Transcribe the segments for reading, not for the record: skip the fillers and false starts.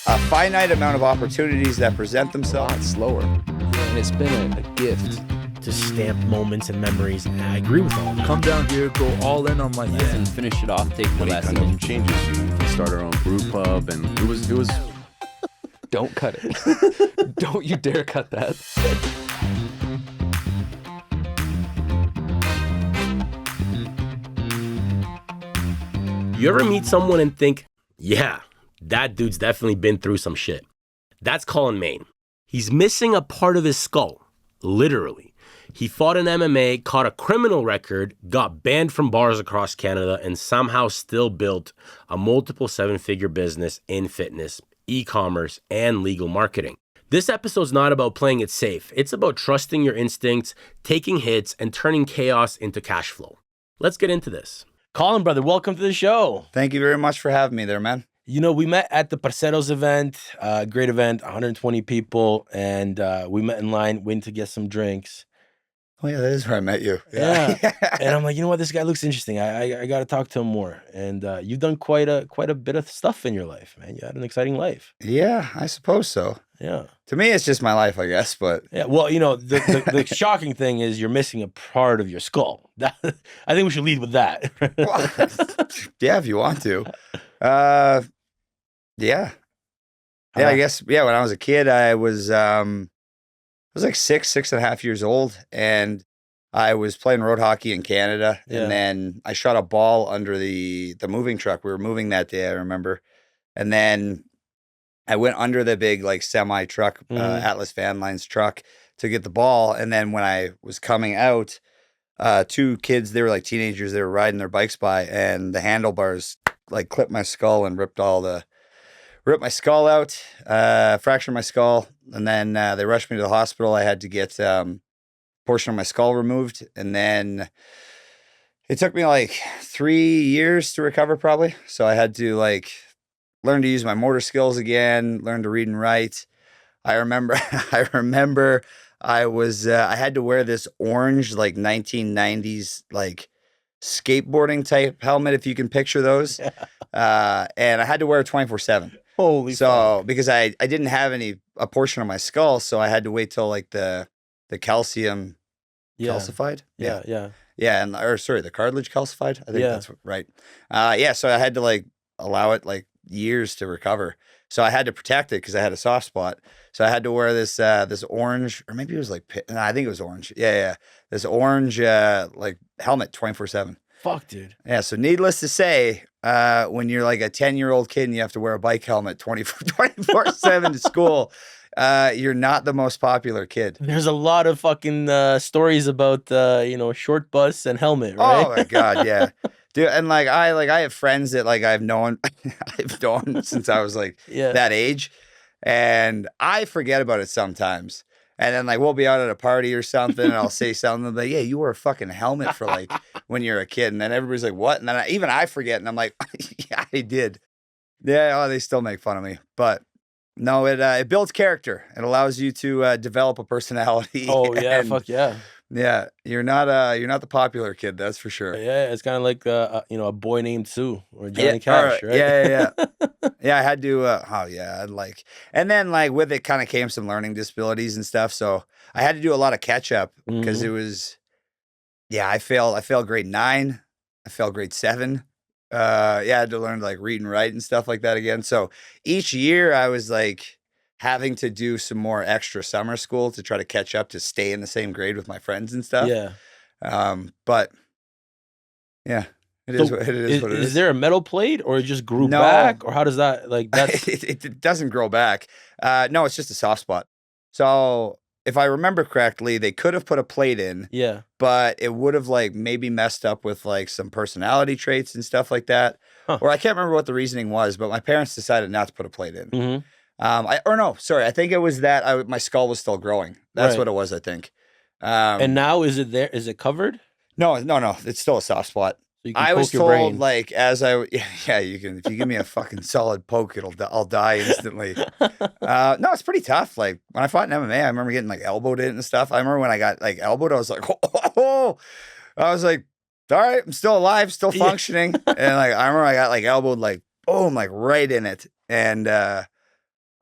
A finite amount of opportunities that present themselves. A lot slower. And it's been a gift to stamp moments and memories. And I agree with all of that. Come down here, go all in on life. And finish it off, take the lesson. Kind of changes you. We start our own brew pub, and it was. Don't cut it. Don't you dare cut that. You ever meet someone and think, yeah, that dude's definitely been through some shit? That's Collin Mayne. He's missing a part of his skull, literally. He fought in MMA, caught a criminal record, got banned from bars across Canada, and somehow still built a multiple seven-figure business in fitness, e-commerce, and legal marketing. This episode's not about playing it safe. It's about trusting your instincts, taking hits, and turning chaos into cash flow. Let's get into this. Collin, brother, welcome to the show. Thank you very much for having me there, man. You know, we met at the Parceros event, great event, 120 people, and we met in line, went to get some drinks. Oh, yeah, that is where I met you. Yeah. And I'm like, you know what? This guy looks interesting. I got to talk to him more. And you've done quite a bit of stuff in your life, man. You had an exciting life. Yeah, I suppose so. Yeah. To me, it's just my life, I guess, but... Yeah, well, you know, the shocking thing is you're missing a part of your skull. I think we should lead with that. Yeah, if you want to. Yeah. Yeah, I guess, yeah, when I was a kid, I was like 6.5 years old, and I was playing road hockey in Canada, and then I shot a ball under the moving truck. We were moving that day, I remember. And then I went under the big like semi truck, Atlas Van Lines truck, to get the ball. And then when I was coming out, two kids, they were like teenagers, they were riding their bikes by, and the handlebars like clipped my skull and ripped my skull out, fractured my skull, and then they rushed me to the hospital. I had to get a portion of my skull removed, and then it took me like 3 years to recover probably. So I had to like learn to use my motor skills again, learn to read and write. I remember I had to wear this orange like 1990s like skateboarding type helmet, if you can picture those. And I had to wear it 24/7. Holy fuck. Because I didn't have a portion of my skull, so I had to wait till like the calcium calcified. Yeah. And the cartilage calcified. I think that's right. So I had to like allow it like years to recover. So I had to protect it because I had a soft spot. So I had to wear this orange, or maybe it was like, I think it was orange. Yeah. This orange like helmet 24/7. Fuck, dude. Yeah, so needless to say, when you're like a 10-year-old kid and you have to wear a bike helmet 24/7 to school, you're not the most popular kid. There's a lot of fucking stories about short bus and helmet, right? Oh my God, yeah. Dude, and like I have friends that like I've known since I was like that age, and I forget about it sometimes. And then like we'll be out at a party or something, and I'll say something like, "Yeah, you wore a fucking helmet for like when you're a kid," and then everybody's like, "What?" And then I forget, and I'm like, "Yeah, I did." Yeah, they still make fun of me, but no, it builds character. It allows you to develop a personality. Oh yeah, fuck yeah. Yeah, you're not the popular kid, that's for sure. Yeah, it's kind of like a boy named Sue or Johnny Cash, right? Yeah. Yeah, I had to. And then like with it kind of came some learning disabilities and stuff. So I had to do a lot of catch up because it was. Yeah, I failed grade 9. I failed grade 7. I had to learn to like read and write and stuff like that again. So each year I was like having to do some more extra summer school to try to catch up to stay in the same grade with my friends and stuff. Yeah. But yeah, it is what it is. Is there a metal plate or it just grew back, or how does that like that? It doesn't grow back. No, it's just a soft spot. So if I remember correctly, they could have put a plate in. Yeah. But it would have like maybe messed up with like some personality traits and stuff like that. Huh. Or I can't remember what the reasoning was, but my parents decided not to put a plate in. Mm-hmm. I think it was that my skull was still growing. That's what it was, I think. And now is it there? Is it covered? No, it's still a soft spot. So you can I poke was your told brain. like you can, if you give me a fucking solid poke, I'll die instantly. No, it's pretty tough. Like when I fought in MMA, I remember getting like elbowed in and stuff. I remember when I got like elbowed, I was like, oh. I was like, all right, I'm still alive, still functioning. And like I remember I got like elbowed like boom, like right in it. And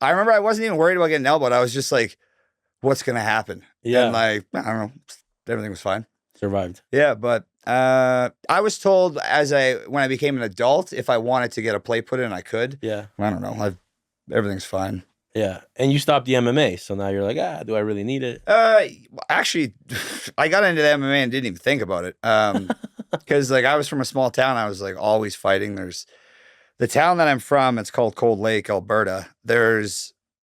I remember I wasn't even worried about getting elbowed. I was just like, what's going to happen? Yeah. And like, I don't know, everything was fine. Survived. Yeah, but I was told when I became an adult, if I wanted to get a plate put in, I could. Yeah. I don't know. Everything's fine. Yeah. And you stopped the MMA, so now you're like, do I really need it? Actually, I got into the MMA and didn't even think about it. Because like I was from a small town, I was like always fighting. There's the town that I'm from. It's called Cold Lake, Alberta. It's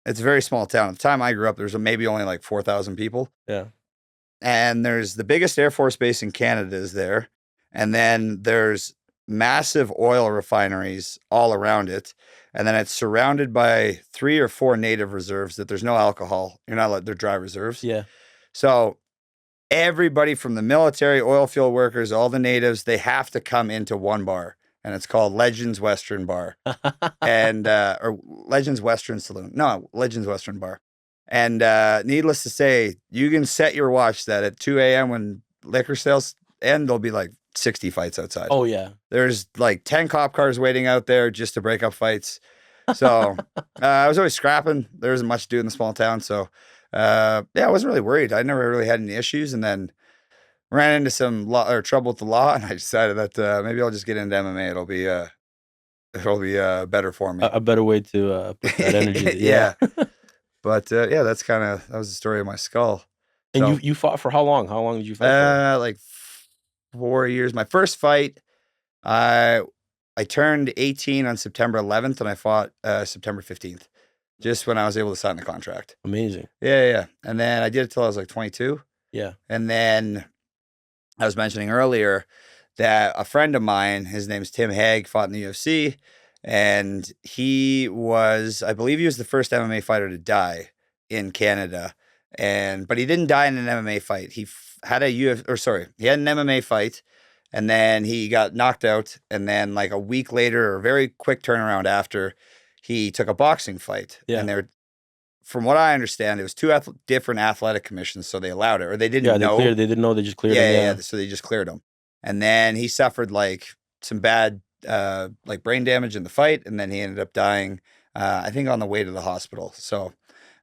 a very small town. At the time I grew up, there's maybe only like 4,000 people. Yeah. And there's the biggest Air Force base in Canada is there. And then there's massive oil refineries all around it. And then it's surrounded by 3 or 4 native reserves that there's no alcohol. You're not allowed, they're dry reserves. Yeah. So everybody from the military, oil field workers, all the natives, they have to come into one bar. And it's called Legends Western Bar. And, or Legends Western Saloon. No, Legends Western Bar. And needless to say, you can set your watch that at 2 a.m. when liquor sales end, there'll be like 60 fights outside. Oh, yeah. There's like 10 cop cars waiting out there just to break up fights. So I was always scrapping. There wasn't much to do in the small town. So yeah, I wasn't really worried. I never really had any issues. And then ran into some trouble with the law. And I decided that maybe I'll just get into MMA. It'll be better for me. A better way to put that energy. Yeah. But yeah, that was the story of my skull. And So, you fought for how long? How long did you fight for? like 4 years. My first fight, I turned 18 on September 11th, and I fought September 15th, just when I was able to sign the contract. Amazing. Yeah. And then I did it till I was like 22. Yeah. And then I was mentioning earlier that a friend of mine, his name's Tim Hague, fought in the UFC. And I believe he was the first MMA fighter to die in Canada. But he didn't die in an MMA fight. He had an MMA fight, and then he got knocked out. And then like a week later, or a very quick turnaround after, he took a boxing fight. Yeah. And from what I understand, it was 2 different athletic commissions, so they allowed it, or they didn't know. They didn't know. They just cleared him. Yeah. So they just cleared him. And then he suffered like some bad like brain damage in the fight, and then he ended up dying, I think on the way to the hospital. So,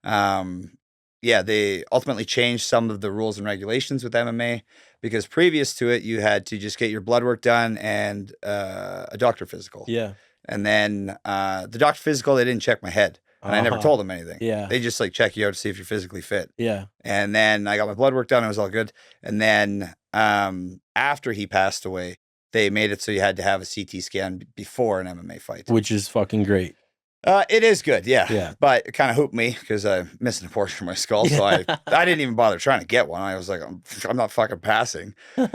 yeah, they ultimately changed some of the rules and regulations with MMA, because previous to it, you had to just get your blood work done and a doctor physical. Yeah. And then the doctor physical, they didn't check my head, and I never told them anything. Yeah. They just like check you out to see if you're physically fit. Yeah. And then I got my blood work done. It was all good. And then after he passed away, they made it so you had to have a CT scan before an MMA fight. Which is fucking great. It is good, yeah. Yeah. But it kind of hooped me because I'm missing a portion of my skull. So I didn't even bother trying to get one. I was like, I'm not fucking passing.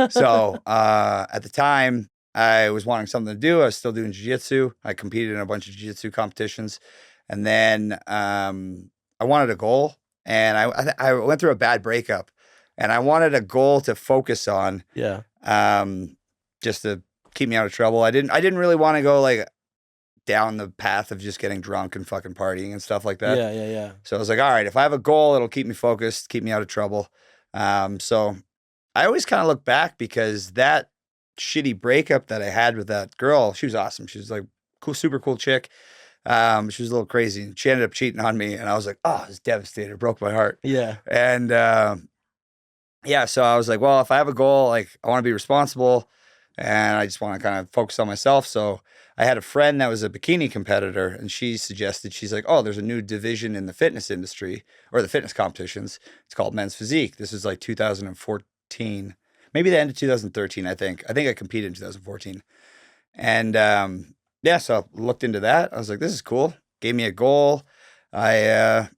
So at the time, I was wanting something to do. I was still doing jiu-jitsu. I competed in a bunch of jiu-jitsu competitions. And then I wanted a goal. And I went through a bad breakup. And I wanted a goal to focus on. Yeah. Just to keep me out of trouble. I didn't really want to go like down the path of just getting drunk and fucking partying and stuff like that. Yeah. So I was like, all right, if I have a goal, it'll keep me focused, keep me out of trouble. So I always kind of look back, because that shitty breakup that I had with that girl, she was awesome. She was like cool, super cool chick. She was a little crazy, and she ended up cheating on me. And I was like, oh, I was devastated. It broke my heart. Yeah. And yeah, so I was like, well, if I have a goal, like I want to be responsible, and I just want to kind of focus on myself. So I had a friend that was a bikini competitor, and she's like, oh, there's a new division in the fitness industry, or the fitness competitions. It's called Men's Physique. This is like 2014, maybe the end of 2013, I think. I think I competed in 2014. And yeah, so I looked into that. I was like, this is cool. Gave me a goal. I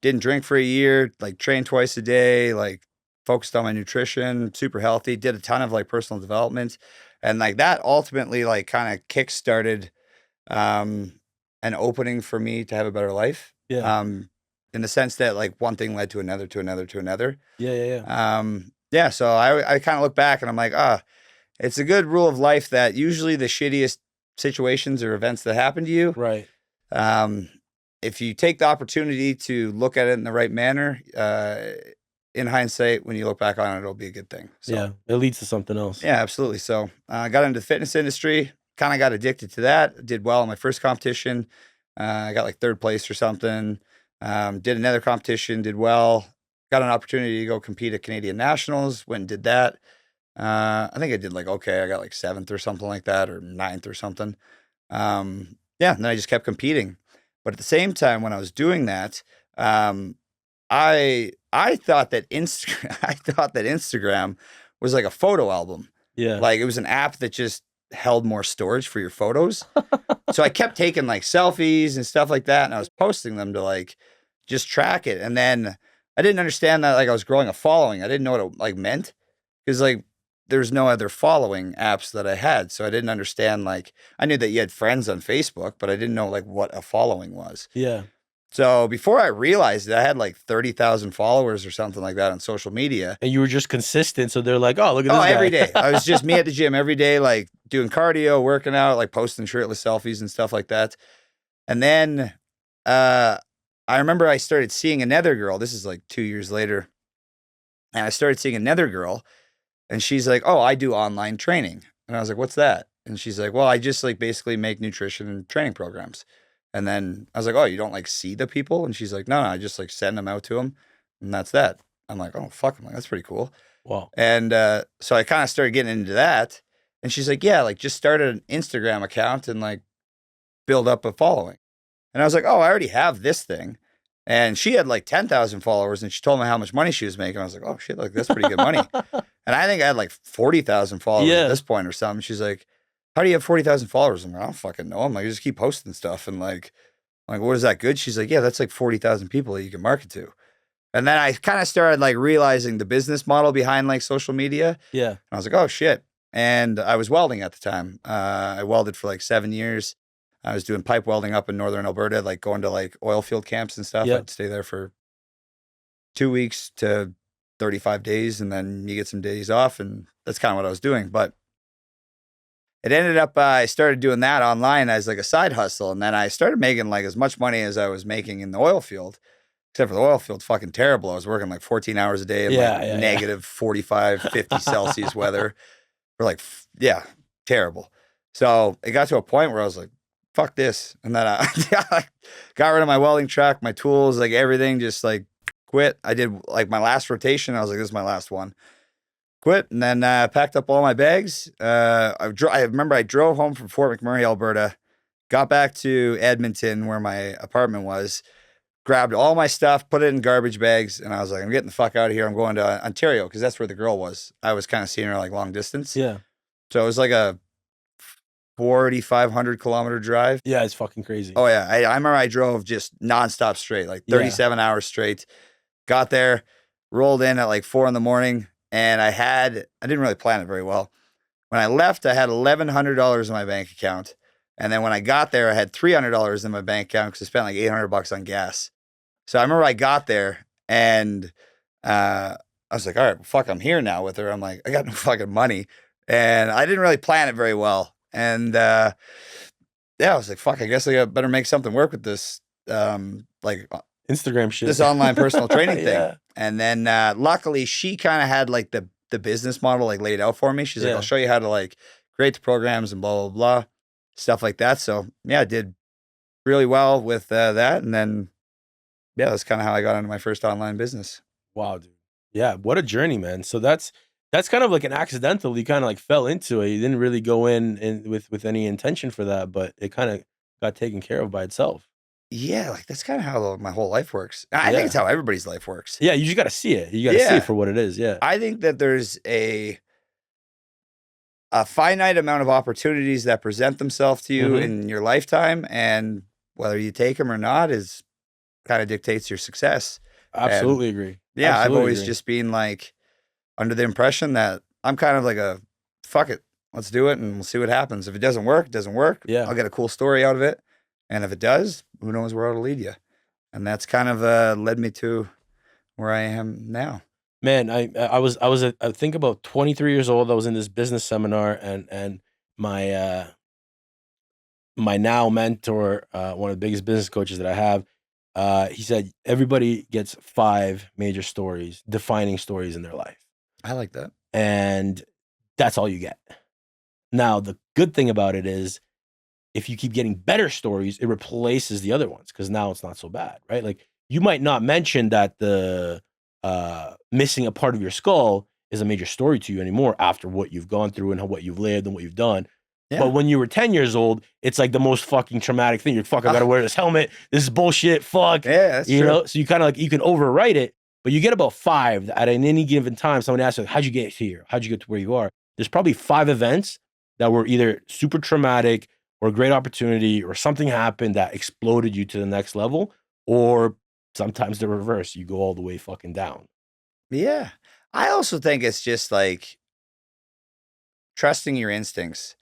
didn't drink for a year, like trained twice a day, like focused on my nutrition, super healthy, did a ton of like personal development. And like that ultimately like kind of kickstarted an opening for me to have a better life. Yeah. In the sense that like one thing led to another, to another, to another. Yeah. Yeah. So I kind of look back and I'm like, it's a good rule of life that usually the shittiest situations or events that happen to you. Right. If you take the opportunity to look at it in the right manner, in hindsight, when you look back on it, it'll be a good thing. So, yeah, it leads to something else. Yeah, absolutely. So I got into the fitness industry, kind of got addicted to that. Did well in my first competition. I got like third place or something. Did another competition, did well. Got an opportunity to go compete at Canadian Nationals. Went and did that. I think I did like okay. I got like 7th or something like that, or 9th or something. And then I just kept competing. But at the same time, when I was doing that, I thought that Instagram was like a photo album. Yeah. Like it was an app that just held more storage for your photos. So I kept taking like selfies and stuff like that, and I was posting them to like just track it. And then I didn't understand that like I was growing a following. I didn't know what it like meant, because like there's no other following apps that I had. So I didn't understand, like I knew that you had friends on Facebook, but I didn't know like what a following was. Yeah. So before I realized it, I had like 30,000 followers or something like that on social media. And you were just consistent. So they're like, oh, look at this guy. Every day. I was just me at the gym every day, like doing cardio, working out, like posting shirtless selfies and stuff like that. And then I remember I started seeing another girl. This is like 2 years later. And I started seeing another girl, and she's like, oh, I do online training. And I was like, what's that? And she's like, well, I just like basically make nutrition and training programs. And then I was like, oh, you don't like see the people? And she's like, no, I just like send them out to them. And that's that. I'm like, oh, fuck. I'm like, that's pretty cool. Wow. And so I kind of started getting into that. And she's like, yeah, like just start an Instagram account and like build up a following. And I was like, oh, I already have this thing. And she had like 10,000 followers, and she told me how much money she was making. I was like, oh shit, like that's pretty good money. And I think I had like 40,000 followers at this point or something. She's like, how do you have 40,000 followers? I'm like, I don't fucking know. I'm like, you just keep posting stuff. And like, what is that good? She's like, yeah, that's like 40,000 people that you can market to. And then I kind of started like realizing the business model behind like social media. Yeah. And I was like, oh shit. And I was welding at the time. I welded for like 7 years. I was doing pipe welding up in northern Alberta, like going to like oil field camps and stuff. Yep. I'd stay there for 2 weeks to 35 days, and then you get some days off, and that's kind of what I was doing. But it ended up, I started doing that online as like a side hustle, and then I started making like as much money as I was making in the oil field, except for the oil field, fucking terrible. I was working like 14 hours a day in negative 45, 50 Celsius weather. For like, terrible. So it got to a point where I was like, fuck this. And then I got rid of my welding truck, my tools, like everything, just like quit. I did like my last rotation. I was like, this is my last one. Quit. And then packed up all my bags. I remember I drove home from Fort McMurray, Alberta, got back to Edmonton where my apartment was, grabbed all my stuff, put it in garbage bags. And I was like, I'm getting the fuck out of here. I'm going to Ontario, because that's where the girl was. I was kind of seeing her like long distance. Yeah. So it was like a 4,500 kilometer drive. Yeah, it's fucking crazy. Oh yeah, I remember I drove just nonstop straight, like 37 hours straight. Got there, rolled in at like 4 a.m, and I didn't really plan it very well. When I left, I had $1,100 in my bank account, and then when I got there, I had $300 in my bank account because I spent like $800 on gas. So I remember I got there, and I was like, all right, well, fuck, I'm here now with her. I'm like, I got no fucking money, and I didn't really plan it very well. And I was like, fuck, I guess I better make something work with this, like Instagram shit, this online personal training thing. Yeah. And then luckily she kind of had like the business model like laid out for me. She's like, I'll show you how to like create the programs and blah, blah, blah, stuff like that. So yeah, I did really well with that. And then, that's kind of how I got into my first online business. Wow, dude. Yeah. What a journey, man. So that's kind of like an accidental. You kind of like fell into it. You didn't really go in with any intention for that, but it kind of got taken care of by itself. Yeah, like that's kind of how my whole life works. I think it's how everybody's life works. Yeah, you just got to see it. You got to see it for what it is. Yeah. I think that there's a finite amount of opportunities that present themselves to you in your lifetime, and whether you take them or not is kind of dictates your success. Absolutely agree. Yeah, Absolutely I've always just been like under the impression that I'm kind of like a fuck it, let's do it and we'll see what happens. If it doesn't work, it doesn't work. Yeah. I'll get a cool story out of it. And if it does, who knows where it'll lead you. And that's kind of led me to where I am now. Man, I was I think about 23 years old. I was in this business seminar, and my my now mentor, one of the biggest business coaches that I have, he said everybody gets 5 major stories, defining stories in their life. I like that. And that's all you get. Now, the good thing about it is if you keep getting better stories, it replaces the other ones because now it's not so bad, right? Like you might not mention that the missing a part of your skull is a major story to you anymore after what you've gone through and what you've lived and what you've done. Yeah. But when you were 10 years old, it's like the most fucking traumatic thing. You're fuck, I gotta wear this helmet. This is bullshit. Fuck. Yeah, that's you true. know, so you kind of like, you can overwrite it, but you get about 5 at any given time. Someone asks, like, how'd you get here? How'd you get to where you are? There's probably 5 events that were either super traumatic or a great opportunity or something happened that exploded you to the next level, or sometimes the reverse. You go all the way fucking down. Yeah. I also think it's just like trusting your instincts,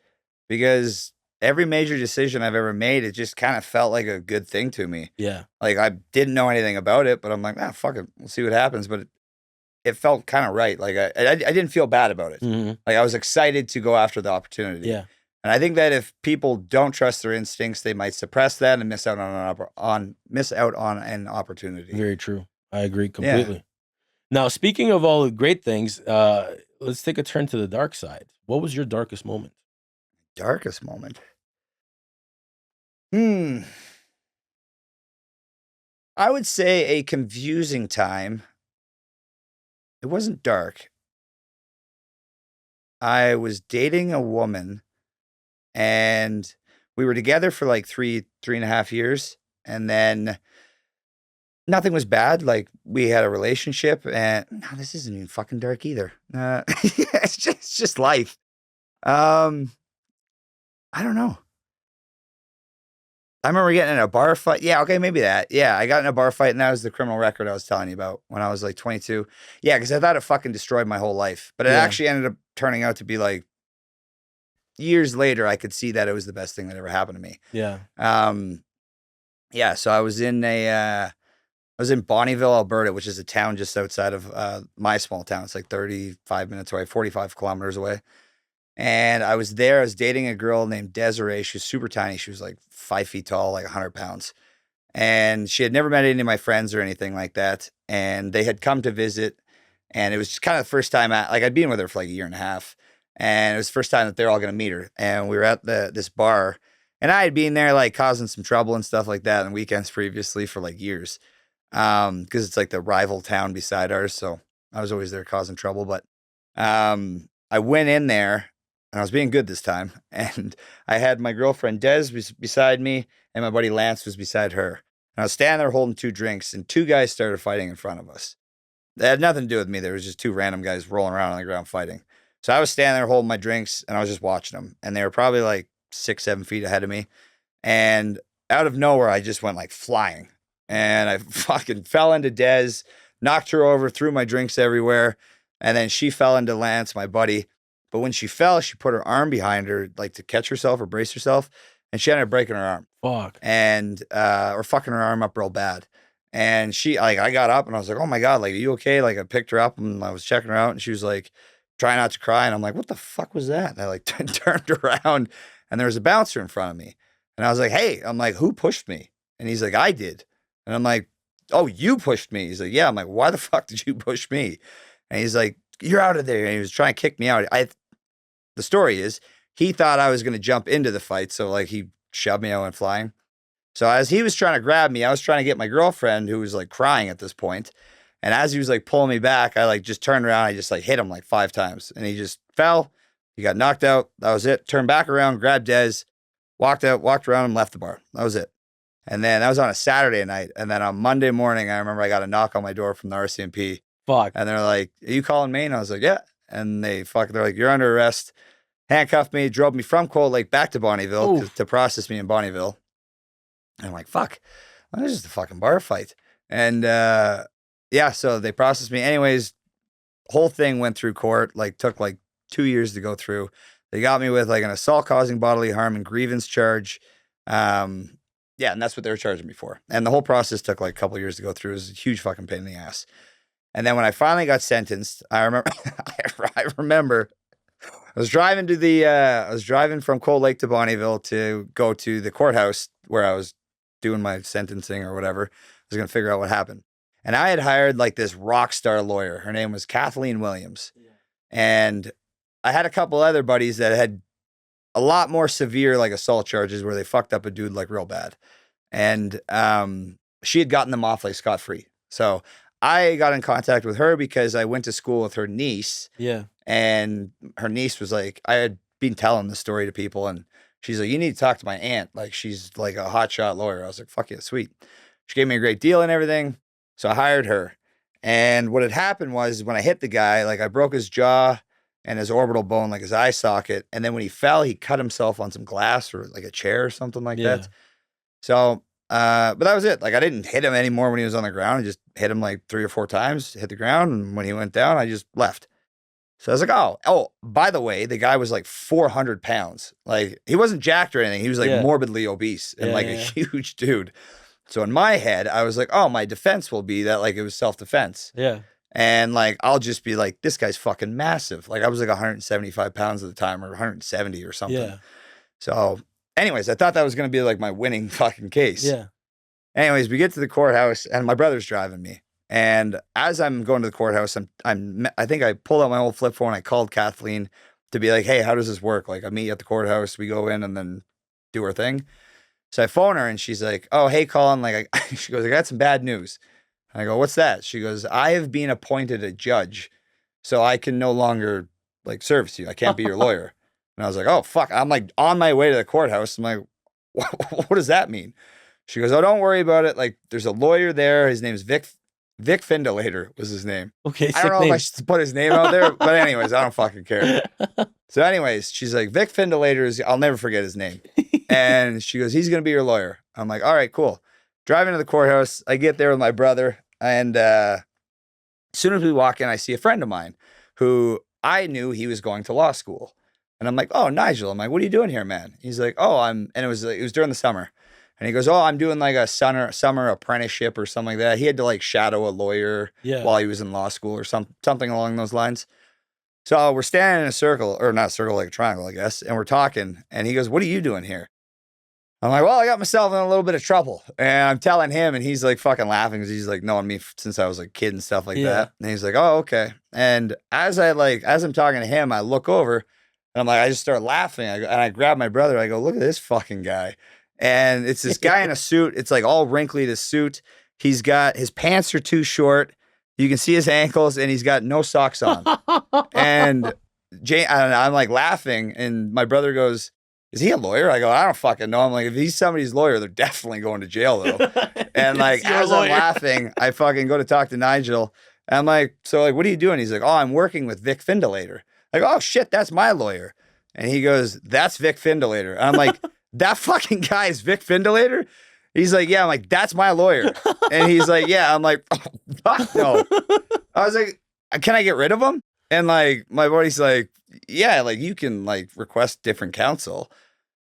because every major decision I've ever made, it just kind of felt like a good thing to me. Yeah. Like I didn't know anything about it, but I'm like, fuck it. We'll see what happens. But it felt kind of right. Like I didn't feel bad about it. Mm-hmm. Like I was excited to go after the opportunity. Yeah. And I think that if people don't trust their instincts, they might suppress that and miss out on an opportunity. Very true. I agree completely. Yeah. Now, speaking of all the great things, let's take a turn to the dark side. What was your darkest moment? Darkest moment? I would say a confusing time. It wasn't dark. I was dating a woman, and we were together for like 3.5 years, and then nothing was bad. Like we had a relationship, and no, this isn't even fucking dark either. It's just life. I don't know. I remember getting in a bar fight. Yeah, okay, maybe that. Yeah, I got in a bar fight, and that was the criminal record I was telling you about when I was like 22. Yeah, because I thought it fucking destroyed my whole life. But it actually ended up turning out to be like, years later, I could see that it was the best thing that ever happened to me. Yeah. Yeah, so I was in Bonnyville, Alberta, which is a town just outside of my small town. It's like 35 minutes away, 45 kilometers away. And I was there. I was dating a girl named Desiree. She was super tiny. She was like 5 feet tall, like 100 pounds. And she had never met any of my friends or anything like that. And they had come to visit. And it was just kind of the first time, I'd been with her for like 1.5 years. And it was the first time that they're all going to meet her. And we were at this bar. And I had been there like causing some trouble and stuff like that on weekends previously for like years. Because it's like the rival town beside ours. So I was always there causing trouble. But I went in there. And I was being good this time. And I had my girlfriend Des beside me, and my buddy Lance was beside her. And I was standing there holding 2 drinks, and 2 guys started fighting in front of us. They had nothing to do with me. There was just 2 random guys rolling around on the ground fighting. So I was standing there holding my drinks, and I was just watching them. And they were probably like 6-7 feet ahead of me. And out of nowhere, I just went like flying. And I fucking fell into Des, knocked her over, threw my drinks everywhere. And then she fell into Lance, my buddy. But when she fell, she put her arm behind her, like to catch herself or brace herself, and she ended up breaking her arm. Fuck. And or fucking her arm up real bad. And she, like, I got up and I was like, oh my God, like, are you okay? Like, I picked her up and I was checking her out, and she was like, trying not to cry. And I'm like, what the fuck was that? And I like turned around, and there was a bouncer in front of me. And I was like, hey, I'm like, who pushed me? And he's like, I did. And I'm like, oh, you pushed me? He's like, yeah. I'm like, why the fuck did you push me? And he's like, you're out of there. And he was trying to kick me out. The story is he thought I was going to jump into the fight. So like he shoved me, I went flying. So as he was trying to grab me, I was trying to get my girlfriend, who was like crying at this point. And as he was like pulling me back, I like just turned around. I just like hit him like 5 times, and he just fell. He got knocked out. That was it. Turned back around, grabbed Des, walked around and left the bar. That was it. And then that was on a Saturday night. And then on Monday morning, I remember I got a knock on my door from the RCMP. Fuck. And they're like, are you Collin Mayne? I was like, yeah. And they're like, you're under arrest. Handcuffed me, drove me from Cold Lake back to Bonnyville to process me in Bonnyville. And I'm like, fuck, this is just a fucking bar fight. And yeah, so they processed me. Anyways, whole thing went through court, like took like 2 years to go through. They got me with like an assault causing bodily harm and grievance charge. Yeah, and that's what they were charging me for. And the whole process took like a couple of years to go through. It was a huge fucking pain in the ass. And then when I finally got sentenced, I remember I was driving from Cold Lake to Bonnyville to go to the courthouse where I was doing my sentencing or whatever. I was going to figure out what happened. And I had hired like this rock star lawyer. Her name was Kathleen Williams. Yeah. And I had a couple other buddies that had a lot more severe like assault charges where they fucked up a dude like real bad. And she had gotten them off like scot-free. So I got in contact with her because I went to school with her niece. Yeah. And her niece was like, I had been telling the story to people, and she's like, you need to talk to my aunt. Like, she's like a hotshot lawyer. I was like, fuck yeah, sweet. She gave me a great deal and everything. So I hired her. And what had happened was when I hit the guy, like I broke his jaw and his orbital bone, like his eye socket. And then when he fell, he cut himself on some glass or like a chair or something like that. So, but that was it. Like I didn't hit him anymore when he was on the ground. I just hit him like 3 or 4 times, hit the ground. And when he went down, I just left. So I was like, oh, by the way, the guy was like 400 pounds. Like he wasn't jacked or anything. He was like morbidly obese and a huge dude. So in my head, I was like, oh, my defense will be that like it was self-defense. Yeah. And like, I'll just be like, this guy's fucking massive. Like I was like 175 pounds at the time or 170 or something. Yeah. So anyways, I thought that was going to be like my winning fucking case. Yeah. Anyways, we get to the courthouse and my brother's driving me. And as I'm going to the courthouse, I think I pulled out my old flip phone. I called Kathleen to be like, hey, how does this work? Like I meet you at the courthouse, we go in and then do our thing. So I phone her and she's like, oh, hey, Collin. Like she goes, I got some bad news. And I go, what's that? She goes, I have been appointed a judge, so I can no longer like service you. I can't be your lawyer. And I was like, oh, fuck. I'm like on my way to the courthouse. I'm like, what does that mean? She goes, oh, don't worry about it. Like there's a lawyer there. His name's Vic Findelater was his name. Okay. I don't know if I should put his name out there, but anyways, I don't fucking care. So anyways, she's like, Vic Findelater I'll never forget his name. And she goes, he's going to be your lawyer. I'm like, all right, cool. Driving to the courthouse. I get there with my brother. And as soon as we walk in, I see a friend of mine who I knew he was going to law school. And I'm like, oh, Nigel. I'm like, what are you doing here, man? He's like, oh, and it was during the summer. And he goes, oh, I'm doing like a summer apprenticeship or something like that. He had to like shadow a lawyer while he was in law school or something along those lines. So we're standing in a circle, or not a circle, like a triangle, I guess. And we're talking. And he goes, what are you doing here? I'm like, well, I got myself in a little bit of trouble. And I'm telling him, and he's like fucking laughing because he's like known me since I was like a kid and stuff like that. And he's like, oh, okay. And as I'm talking to him, I look over and I'm like, I just start laughing. And I grab my brother. I go, look at this fucking guy. And it's this guy in a suit. It's like all wrinkly, this suit. He's got, his pants are too short. You can see his ankles and he's got no socks on. And I'm like laughing. And my brother goes, is he a lawyer? I go, I don't fucking know. I'm like, if he's somebody's lawyer, they're definitely going to jail though. And like, as I'm laughing, I fucking go to talk to Nigel. And I'm like, so like, what are you doing? He's like, oh, I'm working with Vic Findelater. I go, oh shit, that's my lawyer. And he goes, that's Vic Findelater. And I'm like, that fucking guy is Vic Findelater? He's like, yeah. I'm like, that's my lawyer. And he's like, yeah. I'm like, oh, fuck no. I was like, can I get rid of him? And like, my buddy's like, yeah, like you can like request different counsel.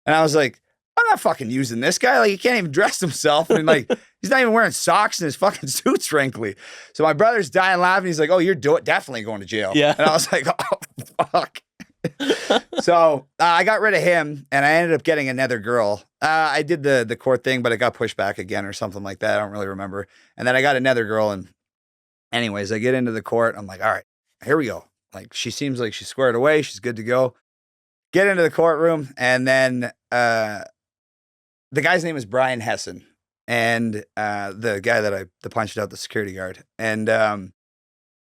And I was like, I'm not fucking using this guy. Like he can't even dress himself. And like, he's not even wearing socks and his fucking suit's wrinkly. So my brother's dying laughing. He's like, oh, you're definitely going to jail. Yeah. And I was like, oh, fuck. So I got rid of him and I ended up getting another girl. I did the court thing, but it got pushed back again or something like that. I don't really remember. And then I got another girl. And anyways, I get into the court. I'm like, all right, here we go. Like she seems like she's squared away. She's good to go. Get into the courtroom. And then the guy's name is Brian Hessen. And the guy that I punched out, the security guard. And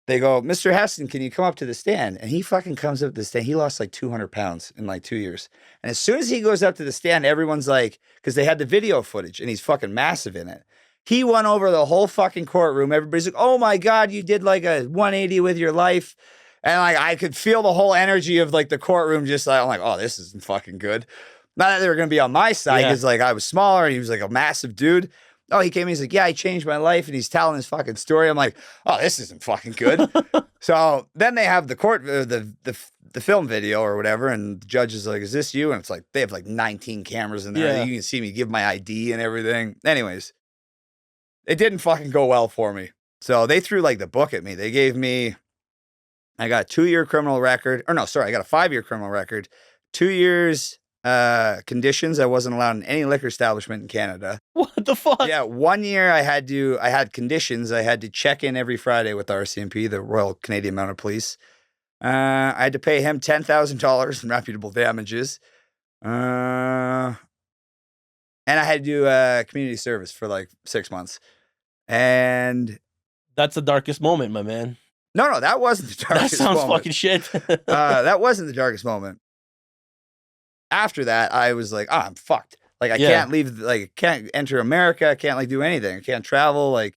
they go, Mr. Hessen, can you come up to the stand? And he fucking comes up to the stand. He lost like 200 pounds in like 2 years. And as soon as he goes up to the stand, everyone's like, because they had the video footage and he's fucking massive in it. He won over the whole fucking courtroom. Everybody's like, oh my God, you did like a 180 with your life. And like, I could feel the whole energy of like the courtroom just like, I'm like, oh, this isn't fucking good. Not that they were going to be on my side because like I was smaller and he was like a massive dude. Oh, he came in, he's like, yeah, I changed my life. And he's telling his fucking story. I'm like, oh, this isn't fucking good. So then they have the court, the film video or whatever. And the judge is like, is this you? And it's like, they have like 19 cameras in there. Yeah. You can see me give my ID and everything. Anyways, it didn't fucking go well for me. So they threw like the book at me. They gave me, I got a 2-year criminal record. Or no, sorry, I got a 5-year criminal record. 2 years conditions. I wasn't allowed in any liquor establishment in Canada. What the fuck? Yeah, 1 year I had conditions. I had to check in every Friday with the RCMP, the Royal Canadian Mounted Police. I had to pay him $10,000 in reputable damages. And I had to do community service for like 6 months. And That's the darkest moment, my man. no, that wasn't the That darkest sounds moment. fucking shit. That wasn't the darkest moment. After that, I was like, I'm fucked. Like, I Yeah. can't leave, like, I can't enter America. I can't, like, do anything. I can't travel, like,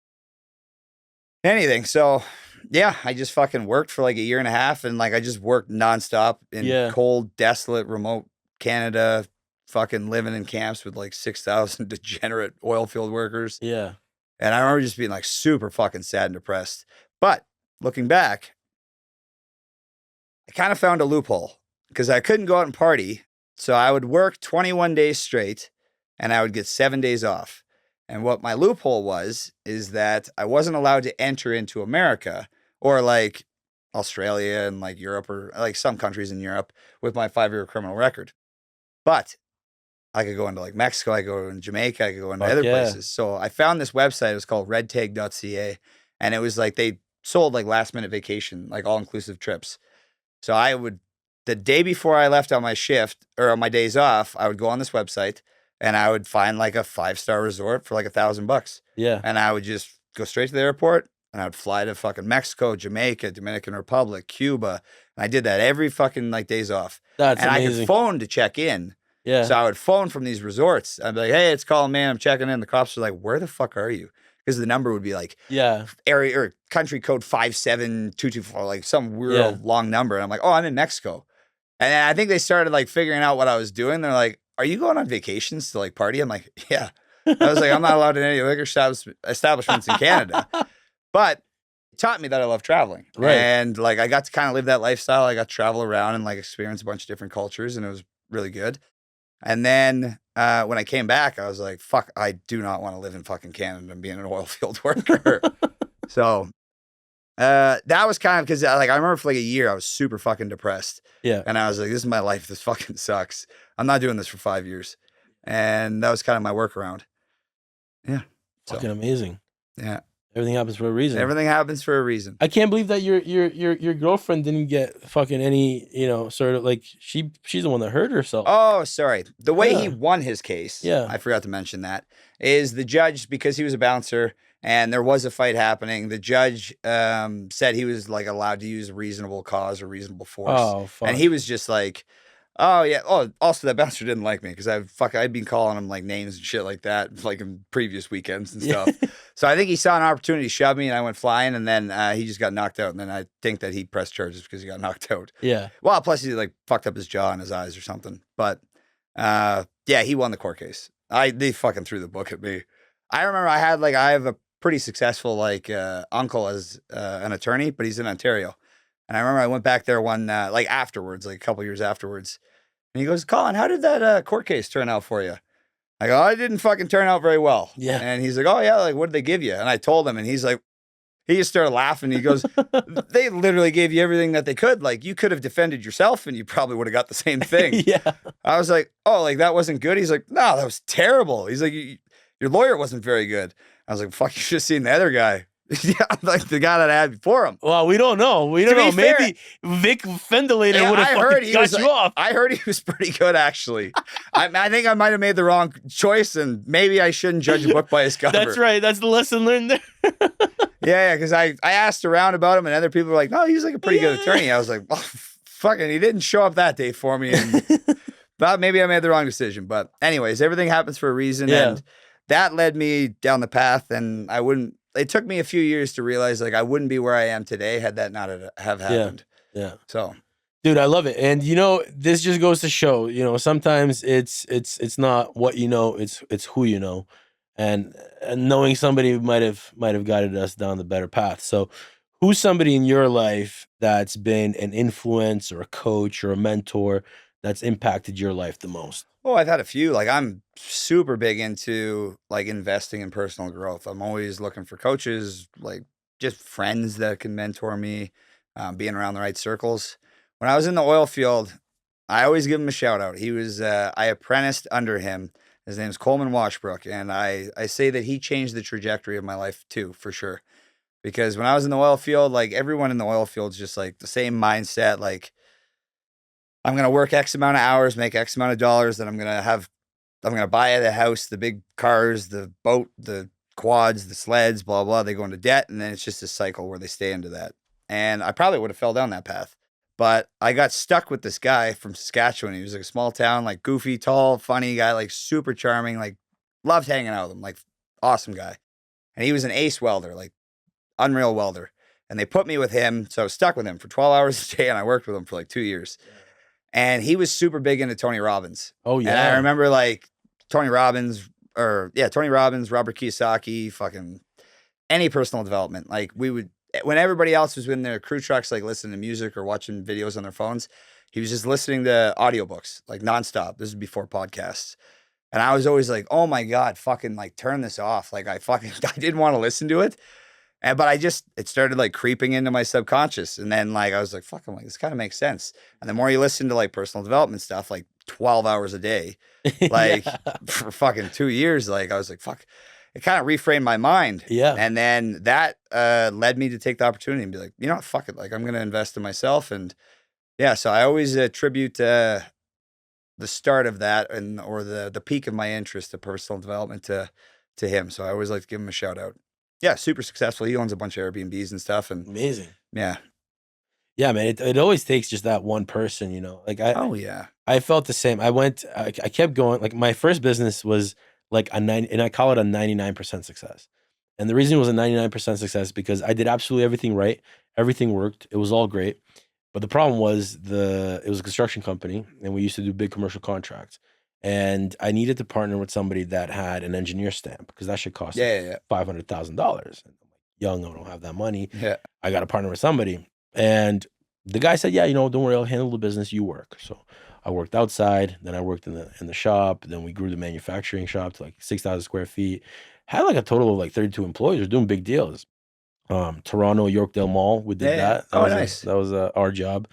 anything. So, yeah, I just fucking worked for like a year and a half. And, like, I just worked nonstop in Yeah. cold, desolate, remote Canada, fucking living in camps with like 6,000 degenerate oil field workers. Yeah. And I remember just being like super fucking sad and depressed. But looking back, I kind of found a loophole because I couldn't go out and party. So I would work 21 days straight and I would get 7 days off. And what my loophole was is that I wasn't allowed to enter into America or like Australia and like Europe or like some countries in Europe with my 5-year criminal record. But I could go into like Mexico, I could go into Jamaica, I could go into Fuck other yeah. places. So I found this website. It was called redtag.ca. And it was like they sold like last minute vacation, like all inclusive trips. So I would, the day before I left on my shift or on my days off, I would go on this website and I would find like a 5-star resort for like $1,000. Yeah. And I would just go straight to the airport and I would fly to fucking Mexico, Jamaica, Dominican Republic, Cuba. And I did that every fucking like days off. That's And I amazing. could phone to check in. Yeah. So I would phone from these resorts. I'd be like, hey, it's Collin Mayne. I'm checking in. The cops are like, where the fuck are you? Because the number would be like yeah. area or country code 57224, like some weird Yeah. long number. And I'm like, oh, I'm in Mexico. And then I think they started like figuring out what I was doing. They're like, are you going on vacations to like party? I'm like, yeah. I was like, I'm not allowed in any liquor establishments in Canada. But it taught me that I love traveling. Right. And like I got to kind of live that lifestyle. I got to travel around and like experience a bunch of different cultures. And it was really good. And then when I came back, I was like, fuck, I do not want to live in fucking Canada and be an oil field worker. So that was kind of because like I remember for like a year, I was super fucking depressed. Yeah. And I was like, this is my life. This fucking sucks. I'm not doing this for 5 years. And that was kind of my workaround. Yeah. Fucking amazing. Yeah. Everything happens for a reason. Everything happens for a reason. I can't believe that your girlfriend didn't get fucking any, sort of like she's the one that hurt herself. Oh, sorry. The way he Yeah. won his case, Yeah. I forgot to mention that, is the judge, because he was a bouncer and there was a fight happening, the judge said he was like allowed to use reasonable cause or reasonable force. Oh, fuck. And he was just like, oh, yeah. Oh, also that bouncer didn't like me because I'd been calling him like names and shit like that, like in previous weekends and stuff. So I think he saw an opportunity to shove me and I went flying and then he just got knocked out. And then I think that he pressed charges because he got knocked out. Yeah. Well, plus he like fucked up his jaw and his eyes or something. But yeah, he won the court case. They fucking threw the book at me. I remember I have a pretty successful like uncle as an attorney, but he's in Ontario. And I remember I went back there one like afterwards, like a couple years afterwards. And he goes, Collin, how did that court case turn out for you? I go, oh, it didn't fucking turn out very well. Yeah. And he's like, oh yeah, like what did they give you? And I told him, and he's like, he just started laughing. He goes, they literally gave you everything that they could. Like you could have defended yourself and you probably would have got the same thing. Yeah. I was like, oh, like that wasn't good. He's like, no, that was terrible. He's like, your lawyer wasn't very good. I was like, fuck, you should have seen the other guy. Yeah, like the guy that I had before him. Well, we don't know. We To don't know. be fair- Maybe Vic Fendelator Yeah, would I have heard fucking he got was you like- off. I heard he was pretty good, actually. I think I might have made the wrong choice, and maybe I shouldn't judge a book by its cover. That's right. That's the lesson learned there. Yeah, because I asked around about him, and other people were like, no, he's like a pretty good attorney. I was like, well, fucking, he didn't show up that day for me. And but maybe I made the wrong decision. But anyways, everything happens for a reason. Yeah. And that led me down the path, and it took me a few years to realize like I wouldn't be where I am today had that not have happened. Yeah. So Dude, I love it. And this just goes to show, sometimes it's not what you know, it's who you know. And knowing somebody might have guided us down the better path. So who's somebody in your life that's been an influence or a coach or a mentor that's impacted your life the most? Oh, I've had a few. Like I'm super big into like investing in personal growth. I'm always looking for coaches, like just friends that can mentor me, being around the right circles. When I was in the oil field, I always give him a shout out. He was, I apprenticed under him. His name's Coleman Washbrook. And I say that he changed the trajectory of my life too, for sure. Because when I was in the oil field, like everyone in the oil field is just like the same mindset. Like I'm going to work X amount of hours, make X amount of dollars. Then I'm going to buy the house, the big cars, the boat, the quads, the sleds, blah, blah. They go into debt. And then it's just a cycle where they stay into that. And I probably would have fell down that path. But I got stuck with this guy from Saskatchewan. He was like a small town, like goofy, tall, funny guy, like super charming, like loved hanging out with him, like awesome guy. And he was an ace welder, like unreal welder. And they put me with him. So I was stuck with him for 12 hours a day. And I worked with him for like 2 years. And he was super big into Tony Robbins. Oh, yeah. And I remember like Tony Robbins, Robert Kiyosaki, fucking any personal development. Like we would, when everybody else was in their crew trucks, like listening to music or watching videos on their phones, he was just listening to audiobooks like nonstop. This is before podcasts. And I was always like, oh my God, fucking like turn this off. Like I didn't want to listen to it. But it started like creeping into my subconscious. And then like, I was like, fuck, I'm like, this kind of makes sense. And the more you listen to like personal development stuff, like 12 hours a day, like for fucking 2 years, like I was like, fuck, it kind of reframed my mind. Yeah. And then that led me to take the opportunity and be like, you know what, fuck it. Like I'm going to invest in myself. And yeah, so I always attribute the start of that or the peak of my interest to personal development to him. So I always like to give him a shout out. Yeah, super successful. He owns a bunch of Airbnbs and stuff. And Amazing. yeah. Yeah, man. It always takes just that one person, you know. Like I felt the same. I kept going. Like my first business was like and I call it a 99% success. And the reason it was a 99% success is because I did absolutely everything right. Everything worked. It was all great. But the problem was it was a construction company and we used to do big commercial contracts. And I needed to partner with somebody that had an engineer stamp because that should cost $500,000. Young, I don't have that money. Yeah. I got to partner with somebody. And the guy said, yeah, you know, don't worry, I'll handle the business, you work. So I worked outside, then I worked in the shop, then we grew the manufacturing shop to like 6,000 square feet. Had like a total of like 32 employees. We're doing big deals. Toronto, Yorkdale Mall, we did that. Nice. That was our job.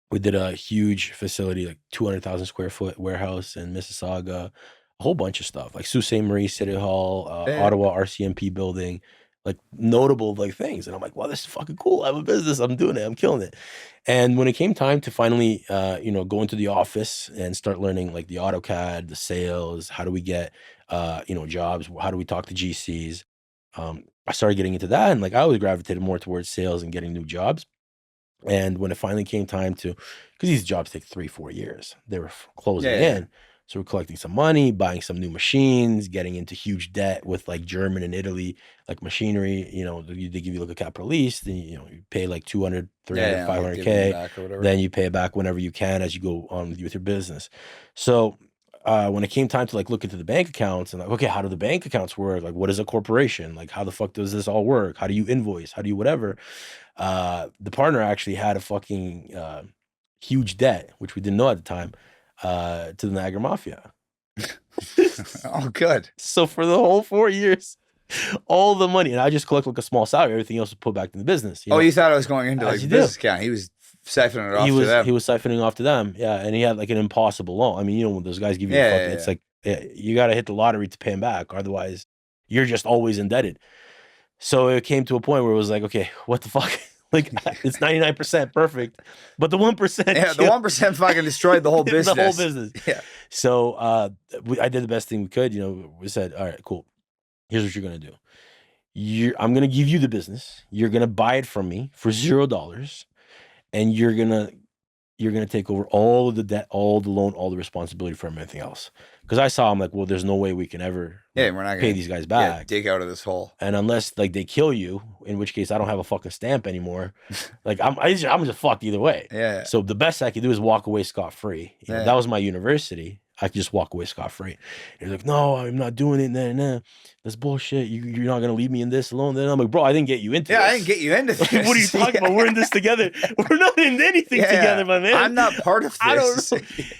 We did a huge facility, like 200,000 square foot warehouse in Mississauga, a whole bunch of stuff, like Sault Ste. Marie City Hall, Ottawa RCMP building, like notable like things. And I'm like, wow, this is fucking cool. I have a business. I'm doing it. I'm killing it. And when it came time to finally, go into the office and start learning like the AutoCAD, the sales, how do we get, jobs? How do we talk to GCs? I started getting into that. And like, I always gravitated more towards sales and getting new jobs. And when it finally came time to, because these jobs take 3-4 years, they were closing in. So we're collecting some money, buying some new machines, getting into huge debt with like German and Italy, like machinery, they give you like a capital lease, then, you pay like 200, 300, 500K. Then you pay it back whenever you can as you go on with your business. So when it came time to like look into the bank accounts and like, okay, how do the bank accounts work? Like, what is a corporation? Like, how the fuck does this all work? How do you invoice? How do you whatever? The partner actually had a fucking huge debt, which we didn't know at the time, to the Niagara Mafia. Oh, good. So for the whole 4 years, all the money, and I just collect like a small salary, everything else was put back in the business. Oh, you thought I was going into like business account. He was siphoning it off to them. He was siphoning off to them, yeah. And he had like an impossible loan. I mean, when those guys give you it's like, you got to hit the lottery to pay him back. Otherwise, you're just always indebted. So it came to a point where it was like, okay, what the fuck? Like, it's 99% perfect, but the 1%. Yeah, the 1% fucking destroyed the whole business. The whole business. Yeah. So I did the best thing we could. We said, all right, cool. Here's what you're going to do. I'm going to give you the business. You're going to buy it from me for $0. And you're going to take over all of the debt, all the loan, all the responsibility for everything else. Because I saw, I'm like, well, there's no way we can ever we're not gonna pay these guys back. Dig out of this hole. And unless like they kill you, in which case I don't have a fucking stamp anymore. Like I'm just fucked either way. Yeah. So the best I could do is walk away scot-free. That was my university. I could just walk away scot-free. He's like, no, I'm not doing it. Nah. That's bullshit. You're not going to leave me in this alone. Then I'm like, bro, I didn't get you into this. I didn't get you into this. What are you talking about? We're in this together. We're not in anything together, my man. I'm not part of this. I don't know.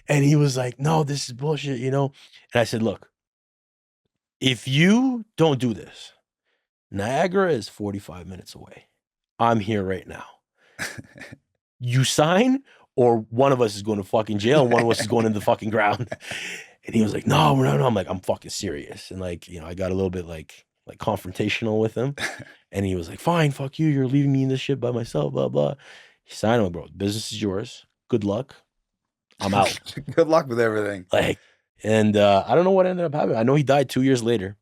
And he was like, no, this is bullshit, And I said, look, if you don't do this, Niagara is 45 minutes away. I'm here right now. You sign, or one of us is going to fucking jail, and one of us is going in the fucking ground. And he was like, no. I'm like, I'm fucking serious. And like, I got a little bit like confrontational with him. And he was like, fine, fuck you. You're leaving me in this shit by myself, blah, blah. He signed him, bro. The business is yours. good luck. I'm out. Good luck with everything. Like, and I don't know what ended up happening. I know he died 2 years later.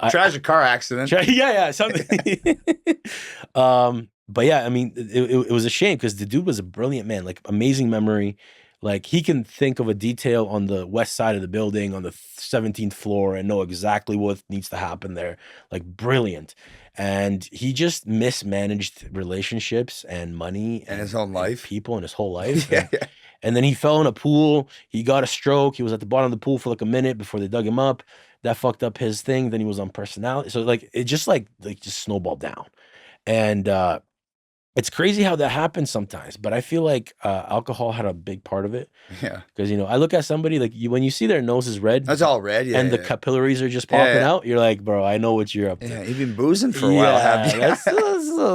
Tragic car accident. Yeah, something. But yeah, I mean, it was a shame because the dude was a brilliant man, like amazing memory. Like he can think of a detail on the west side of the building on the 17th floor and know exactly what needs to happen there. Like brilliant. And he just mismanaged relationships and money And his whole life. people in his whole life. Yeah. And then he fell in a pool. He got a stroke. He was at the bottom of the pool for like a minute before they dug him up. That fucked up his thing. Then he was on personality. So like it just just snowballed down. And it's crazy how that happens sometimes. But I feel like alcohol had a big part of it. Yeah. Because I look at somebody like when you see their nose is red. That's all red. Yeah. And the capillaries are just popping out. You're like, bro, I know what you're up to. Yeah. You've been boozing for a while, haven't you? that's a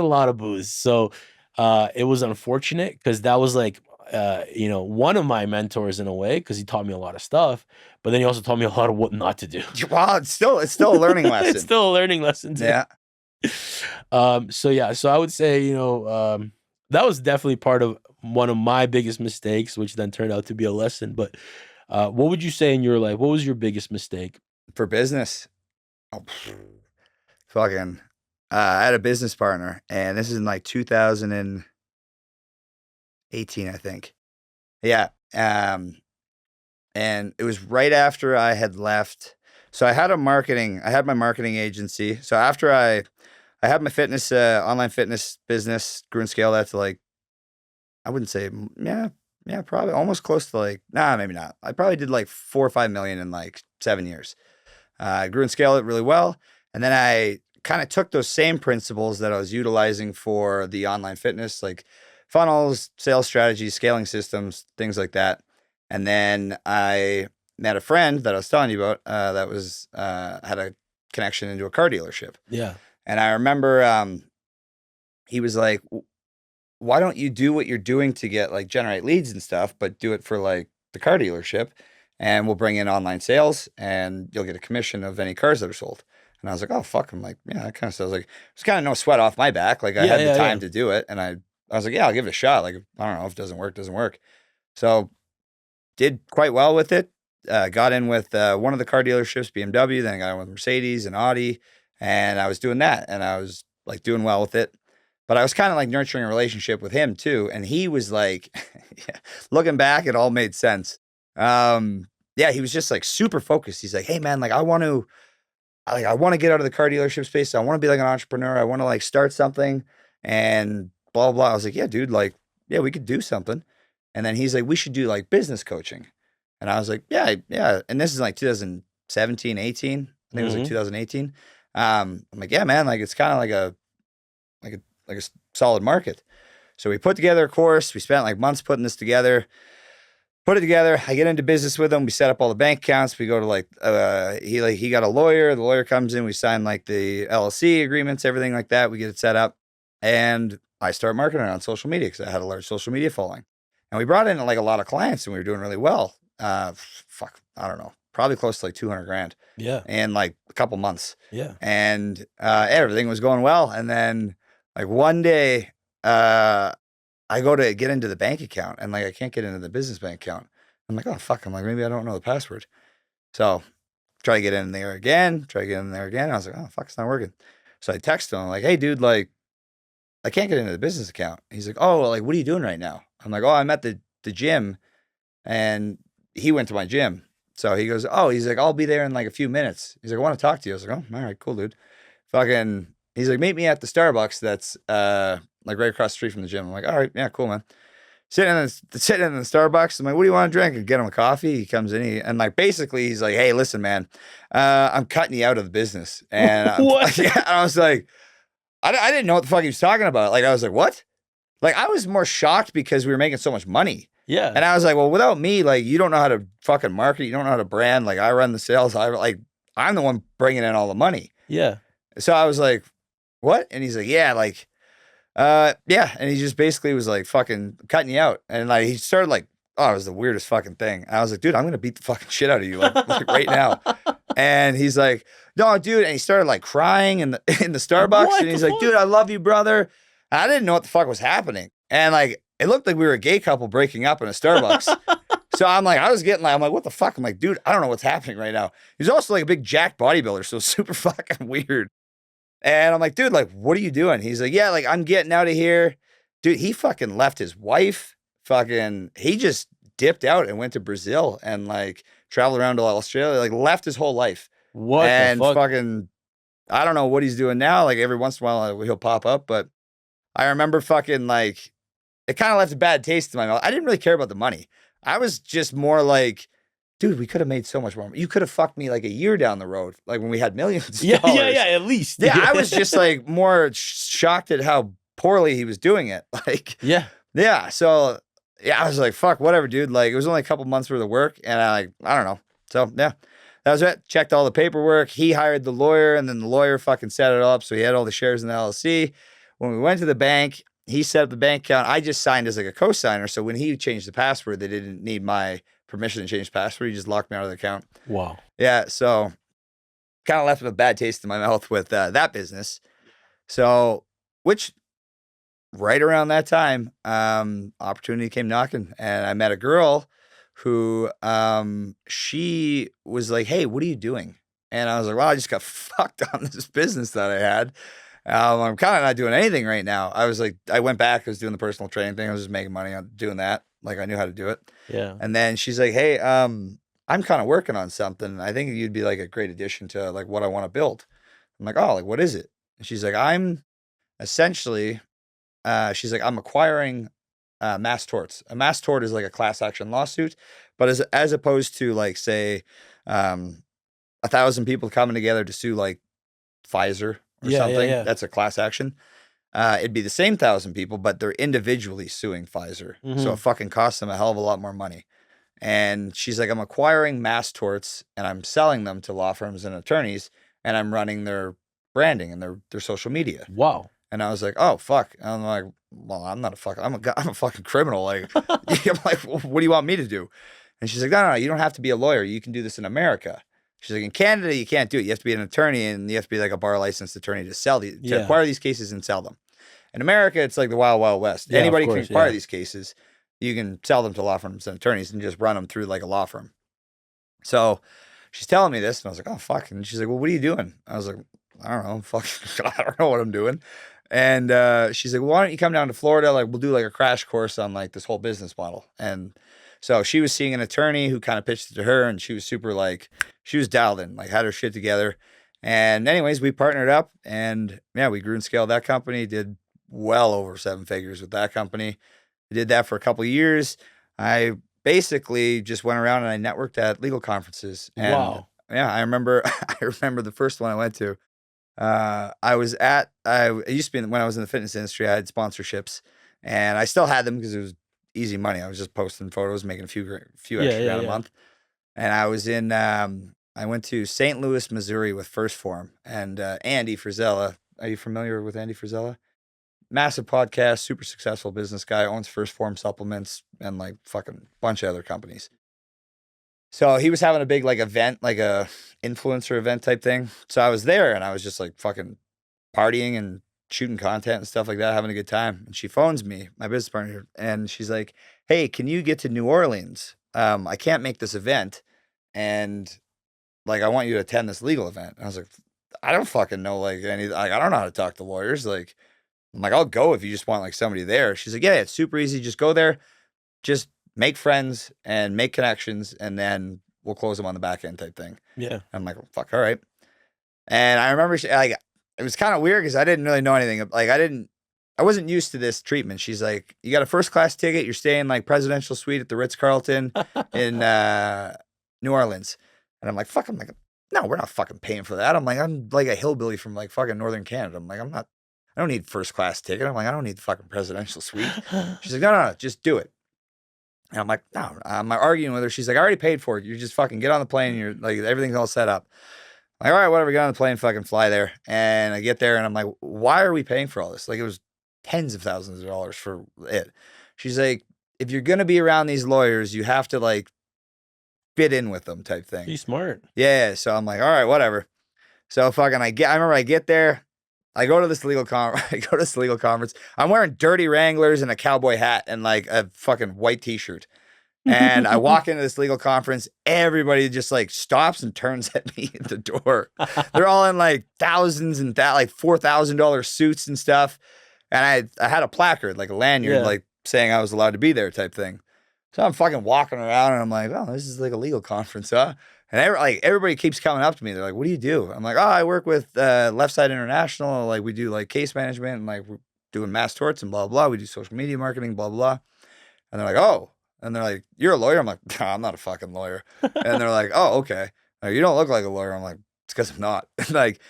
lot of booze. So it was unfortunate because that was like, one of my mentors in a way because he taught me a lot of stuff, but then he also taught me a lot of what not to do. Wow, it's still a learning lesson. It's still a learning lesson too. Yeah. So I would say, that was definitely part of one of my biggest mistakes, which then turned out to be a lesson. But what would you say in your life? What was your biggest mistake? For business? Oh, fucking. I had a business partner, and this is in like 2018, I think. Yeah. And it was right after I had left. So I had my marketing agency. So after I had my fitness, online fitness business, grew and scaled that to like, I wouldn't say, yeah, probably almost close to like, maybe not. I probably did like 4 or 5 million in like 7 years. I grew and scaled it really well. And then I kind of took those same principles that I was utilizing for the online fitness, like funnels, sales strategies, scaling systems, things like that. And then I met a friend that I was telling you about that was had a connection into a car dealership. Yeah. And I remember he was like, why don't you do what you're doing to get like generate leads and stuff, but do it for like the car dealership and we'll bring in online sales and you'll get a commission of any cars that are sold. And I was like, oh, fuck. I'm like, yeah, that kind of stuff. I was like, it's kind of no sweat off my back. Like I had the time to do it. And I was like, yeah, I'll give it a shot. Like, I don't know if it doesn't work. So did quite well with it. Got in with one of the car dealerships, BMW. Then I got in with Mercedes and Audi. And I was doing that. And I was like doing well with it. But I was kind of like nurturing a relationship with him too. And he was like, looking back, it all made sense. He was just like super focused. He's like, hey man, like I want to get out of the car dealership space. I want to be like an entrepreneur. I want to like start something and blah, blah, blah. I was like, yeah, dude, like, yeah, we could do something. And then he's like, we should do like business coaching. And I was like, yeah. And this is like 2017, 18. I think it was like 2018. I'm like, yeah, man, like it's kind of like a solid market. So we put together a course. We spent like months putting this together. Put it together. I get into business with him. We set up all the bank accounts. We go to like he got a lawyer. The lawyer comes in. We sign like the LLC agreements, everything like that. We get it set up, and I start marketing on social media because I had a large social media following, and we brought in like a lot of clients, and we were doing really well. I don't know, probably close to like $200,000. Yeah, in like a couple months. Yeah, and everything was going well, and then like one day, I go to get into the bank account and like I can't get into the business bank account. I'm like, oh fuck. I'm like, maybe I don't know the password. So try to get in there again. I was like, oh fuck, it's not working. So I text him like, hey dude, like I can't get into the business account. He's like, oh, like what are you doing right now? I'm like, oh, I'm at the gym, and he went to my gym. So he goes, oh, he's like, I'll be there in like a few minutes. He's like, I want to talk to you. I was like, oh, all right, cool, dude. Fucking, he's like, meet me at the Starbucks that's like right across the street from the gym. I'm like, all right, yeah, cool, man. Sitting in the Starbucks. I'm like, what do you want to drink? I get him a coffee. He comes in, and like basically he's like, hey, listen, man, I'm cutting you out of the business. And what? Yeah, and I was like, I didn't know what the fuck he was talking about. Like I was like, what? Like I was more shocked because we were making so much money. Yeah. And I was like, well, without me, like you don't know how to fucking market. You don't know how to brand. Like I run the sales. I'm the one bringing in all the money. Yeah. So I was like, what? And he's like, yeah, like, yeah. And he just basically was like fucking cutting you out. And like, he started like, oh, it was the weirdest fucking thing. And I was like, dude, I'm going to beat the fucking shit out of you like right now. And he's like, no, dude. And he started like crying in the Starbucks. What and he's like, dude, I love you, brother. And I didn't know what the fuck was happening. And like, it looked like we were a gay couple breaking up in a Starbucks. So I'm like, I'm like, what the fuck? I'm like, dude, I don't know what's happening right now. He's also like a big jacked bodybuilder, so super fucking weird. And I'm like, dude, like, what are you doing? He's like, yeah, like, I'm getting out of here. Dude, he fucking left his wife. He just dipped out and went to Brazil and like traveled around to Australia, like left his whole life. What and the fuck? fucking, I don't know what he's doing now. Like every once in a while he'll pop up, but I remember fucking like, it kind of left a bad taste in my mouth. I didn't really care about the money. I was just more like, dude, we could have made so much more. You could have fucked me like a year down the road, like when we had millions of dollars. Yeah, at least. Yeah, I was just like more shocked at how poorly he was doing it. Like, yeah. So I was like, fuck, whatever, dude. Like, it was only a couple months worth of work, and I don't know. So yeah, that was it. Checked all the paperwork. He hired the lawyer, and then the lawyer fucking set it up. So he had all the shares in the LLC. When we went to the bank, he set up the bank account. I just signed as like a co-signer. So when he changed the password, they didn't need my permission to change the password. He just locked me out of the account. Wow. Yeah. So kind of left a bad taste in my mouth with that business. So, which right around that time, opportunity came knocking, and I met a girl who she was like, hey, what are you doing? And I was like, well, I just got fucked on this business that I had. I'm kind of not doing anything right now. I was like, I went back, I was doing the personal training thing. I was just making money on doing that. Like I knew how to do it. Yeah. And then she's like, hey, I'm kind of working on something. I think you'd be like a great addition to like what I want to build. I'm like, oh, like, what is it? And she's like, I'm essentially, I'm acquiring mass torts. A mass tort is like a class action lawsuit, but as opposed to like, say, 1,000 people coming together to sue like Pfizer or something, that's a class action. It'd be the same 1,000 people, but they're individually suing Pfizer. So it fucking costs them a hell of a lot more money. And she's like, I'm acquiring mass torts and I'm selling them to law firms and attorneys, and I'm running their branding and their social media. Wow. And I was like, oh, fuck. And I'm like, well, I'm not a fucking, I'm a fucking criminal. Like, I'm like, well, what do you want me to do? And she's like, no, you don't have to be a lawyer. You can do this in America. She's like, in Canada, you can't do it. You have to be an attorney, and you have to be like a bar licensed attorney to acquire these cases and sell them. In America, it's like the wild, wild west. Yeah, Anybody course, can acquire these cases. You can sell them to law firms and attorneys and just run them through like a law firm. So she's telling me this, and I was like, oh, fuck. And she's like, well, what are you doing? I was like, I don't know. Fuck, I don't know what I'm doing. And she's like, well, why don't you come down to Florida? Like, we'll do like a crash course on like this whole business model. And so she was seeing an attorney who kind of pitched it to her, and she was super like, she was dialed in, like had her shit together. And anyways, we partnered up, and yeah, we grew and scaled that company, did well over 7 figures with that company. I did that for a couple of years. I basically just went around and I networked at legal conferences. And Wow. Yeah, I remember the first one I went to. I used to be when I was in the fitness industry, I had sponsorships, and I still had them because it was easy money. I was just posting photos, making a few extra grand a month. And I was in, I went to St. Louis, Missouri with First Form, and Andy Frizella. Are you familiar with Andy Frizella? Massive podcast, super successful business guy, owns First Form supplements and like fucking bunch of other companies. So he was having a big like event, like a influencer event type thing. So I was there, and I was just like fucking partying and shooting content and stuff like that, having a good time. And she phones me, my business partner, and she's like, hey, can you get to New Orleans? I can't make this event, and like I want you to attend this legal event. And I was like, I don't fucking know like I don't know how to talk to lawyers. Like, I'm like, I'll go if you just want like somebody there. She's like, yeah, it's super easy. Just go there, just make friends and make connections, and then we'll close them on the back end type thing. Yeah. I'm like, well, fuck, all right. And I remember it was kind of weird because I didn't really know anything. Like I wasn't used to this treatment. She's like, you got a first class ticket. You're staying like presidential suite at the Ritz-Carlton in New Orleans. And I'm like, fuck, I'm like, no, we're not fucking paying for that. I'm like a hillbilly from like fucking Northern Canada. I'm like, I don't need first class ticket. I'm like, I don't need the fucking presidential suite. She's like, no, just do it. And I'm like, no, I'm arguing with her. She's like, I already paid for it. You just fucking get on the plane. You're like, everything's all set up. I'm like, all right, whatever, get on the plane, fucking fly there. And I get there and I'm like, why are we paying for all this? Like, it was tens of thousands of dollars for it. She's like, if you're going to be around these lawyers, you have to like fit in with them type thing. He's smart. Yeah. So I'm like, all right, whatever. So fucking I remember I get there. I go to this legal conference. I'm wearing dirty Wranglers and a cowboy hat and like a fucking white t-shirt. And I walk into this legal conference. Everybody just like stops and turns at me at the door. They're all in like thousands and like $4,000 suits and stuff. And I had a placard, like a lanyard, like saying I was allowed to be there type thing. So I'm fucking walking around and I'm like, oh, this is like a legal conference, huh? And everybody keeps coming up to me. They're like, what do you do? I'm like, oh, I work with Left Side International. Like we do like case management and like we're doing mass torts and blah, blah. We do social media marketing, blah, blah. And they're like, oh. And they're like, you're a lawyer? I'm like, no, I'm not a fucking lawyer. And they're like, oh, okay. Like, you don't look like a lawyer. I'm like, it's because I'm not. Like,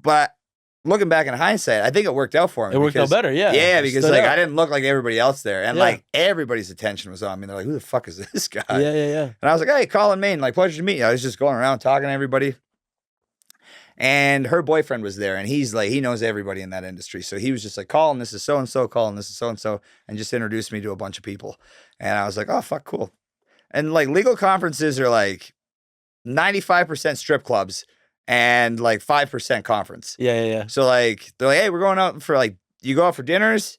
but looking back in hindsight, I think it worked out for me. It worked out better, yeah. Yeah, because like out. I didn't look like everybody else there. And like everybody's attention was on me. They're like, who the fuck is this guy? Yeah. And I was like, hey, Collin Mayne, like, pleasure to meet you. I was just going around talking to everybody. And her boyfriend was there, and he's like, he knows everybody in that industry. So he was just like, Collin, this is so-and-so, Collin, this is so-and-so, and just introduced me to a bunch of people. And I was like, oh, fuck, cool. And like legal conferences are like 95% strip clubs and like 5% conference. Yeah. So like, they're like, hey, we're going out for like, you go out for dinners,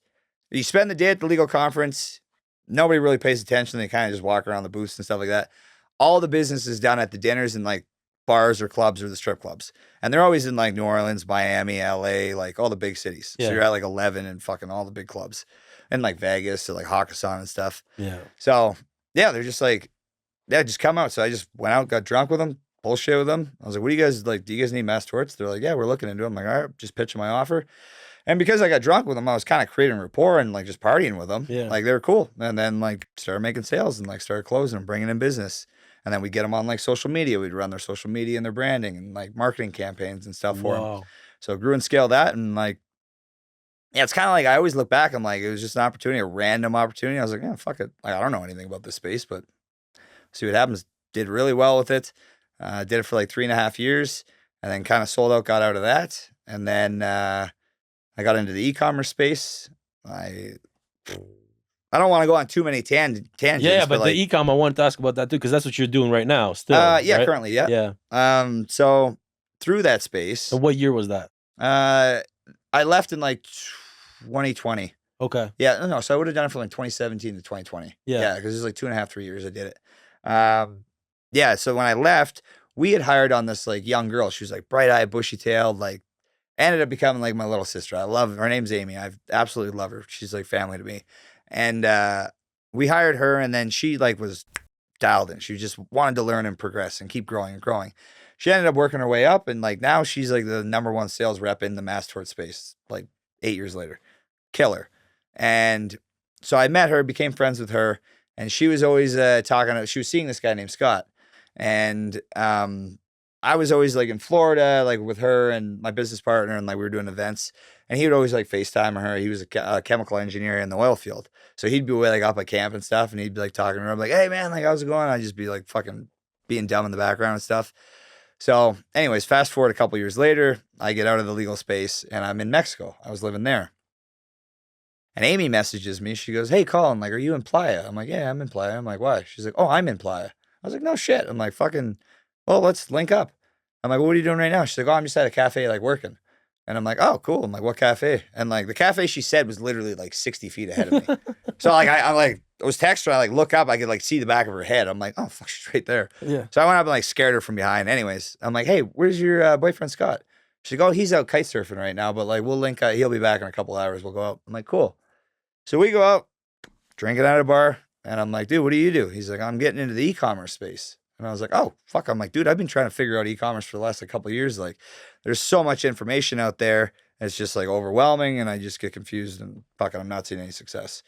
you spend the day at the legal conference, nobody really pays attention. They kind of just walk around the booths and stuff like that. All the business is done at the dinners and like bars or clubs or the strip clubs. And they're always in like New Orleans, Miami, LA, like all the big cities. Yeah. So you're at like 11 and fucking all the big clubs. And like Vegas or like Hakkasan and stuff. Yeah. So yeah, they're just like, yeah, just come out. So I just went out, got drunk with them, bullshit with them. I was like, what do you guys like? Do you guys need mass torts? They're like, yeah, we're looking into them. I'm like, all right, just pitching my offer. And because I got drunk with them, I was kind of creating rapport and like just partying with them. Yeah. Like they were cool. And then like started making sales and like started closing and bringing in business. And then we get them on like social media. We'd run their social media and their branding and like marketing campaigns and stuff for them. So grew and scaled that. And like, yeah, it's kind of like I always look back. I'm like, it was just an opportunity, a random opportunity. I was like, yeah, fuck it. Like, I don't know anything about this space, but see what happens. Did really well with it. Did it for like 3.5 years and then kind of sold out, got out of that. And then I got into the e-commerce space. I don't want to go on too many tangents. Yeah, but like, the e-com, I wanted to ask about that too, because that's what you're doing right now still. yeah, right? currently, yeah. Yeah. So through that space. And what year was that? I left in like 2020. Okay. Yeah, no, so I would have done it from like 2017 to 2020. Yeah, because it was like 2.5, 3 years I did it. Yeah, so when I left, we had hired on this like young girl. She was like bright-eyed, bushy-tailed, like ended up becoming like my little sister. I love her. Her name's Amy. I absolutely love her. She's like family to me. And we hired her, and then she like was dialed in. She just wanted to learn and progress and keep growing and growing. She ended up working her way up, and like now she's like the #1 sales rep in the mass tort space. Like 8 years later, killer. And so I met her, became friends with her, and she was always she was seeing this guy named Scott, and I was always like in Florida, like with her and my business partner, and like we were doing events. And he would always like FaceTime her. He was a chemical engineer in the oil field. So he'd be like up at camp and stuff. And he'd be like talking to her. I'm like, hey man, like how's it going? I'd just be like fucking being dumb in the background and stuff. So anyways, fast forward a couple years later, I get out of the legal space and I'm in Mexico. I was living there. And Amy messages me. She goes, hey Collin, like, are you in Playa? I'm like, yeah, I'm in Playa. I'm like, why? She's like, oh, I'm in Playa. I was like, no shit. I'm like, fucking, well, let's link up. I'm like, well, what are you doing right now? She's like, oh, I'm just at a cafe, like working. And I'm like, oh, cool. I'm like, what cafe? And like the cafe she said was literally like 60 feet ahead of me. So like, I like, I was texting her. I like look up, I could like see the back of her head. I'm like, oh, fuck, she's right there. Yeah. So I went up and like scared her from behind. Anyways, I'm like, hey, where's your boyfriend Scott? She's like, oh, he's out kite surfing right now, but like we'll link. He'll be back in a couple hours. We'll go out. I'm like, cool. So we go out, drinking at a bar, and I'm like, dude, what do you do? He's like, I'm getting into the e-commerce space. And I was like, oh, fuck. I'm like, dude, I've been trying to figure out e-commerce for the last like, couple of years. Like, there's so much information out there. It's just like overwhelming, and I just get confused, and fucking, I'm not seeing any success.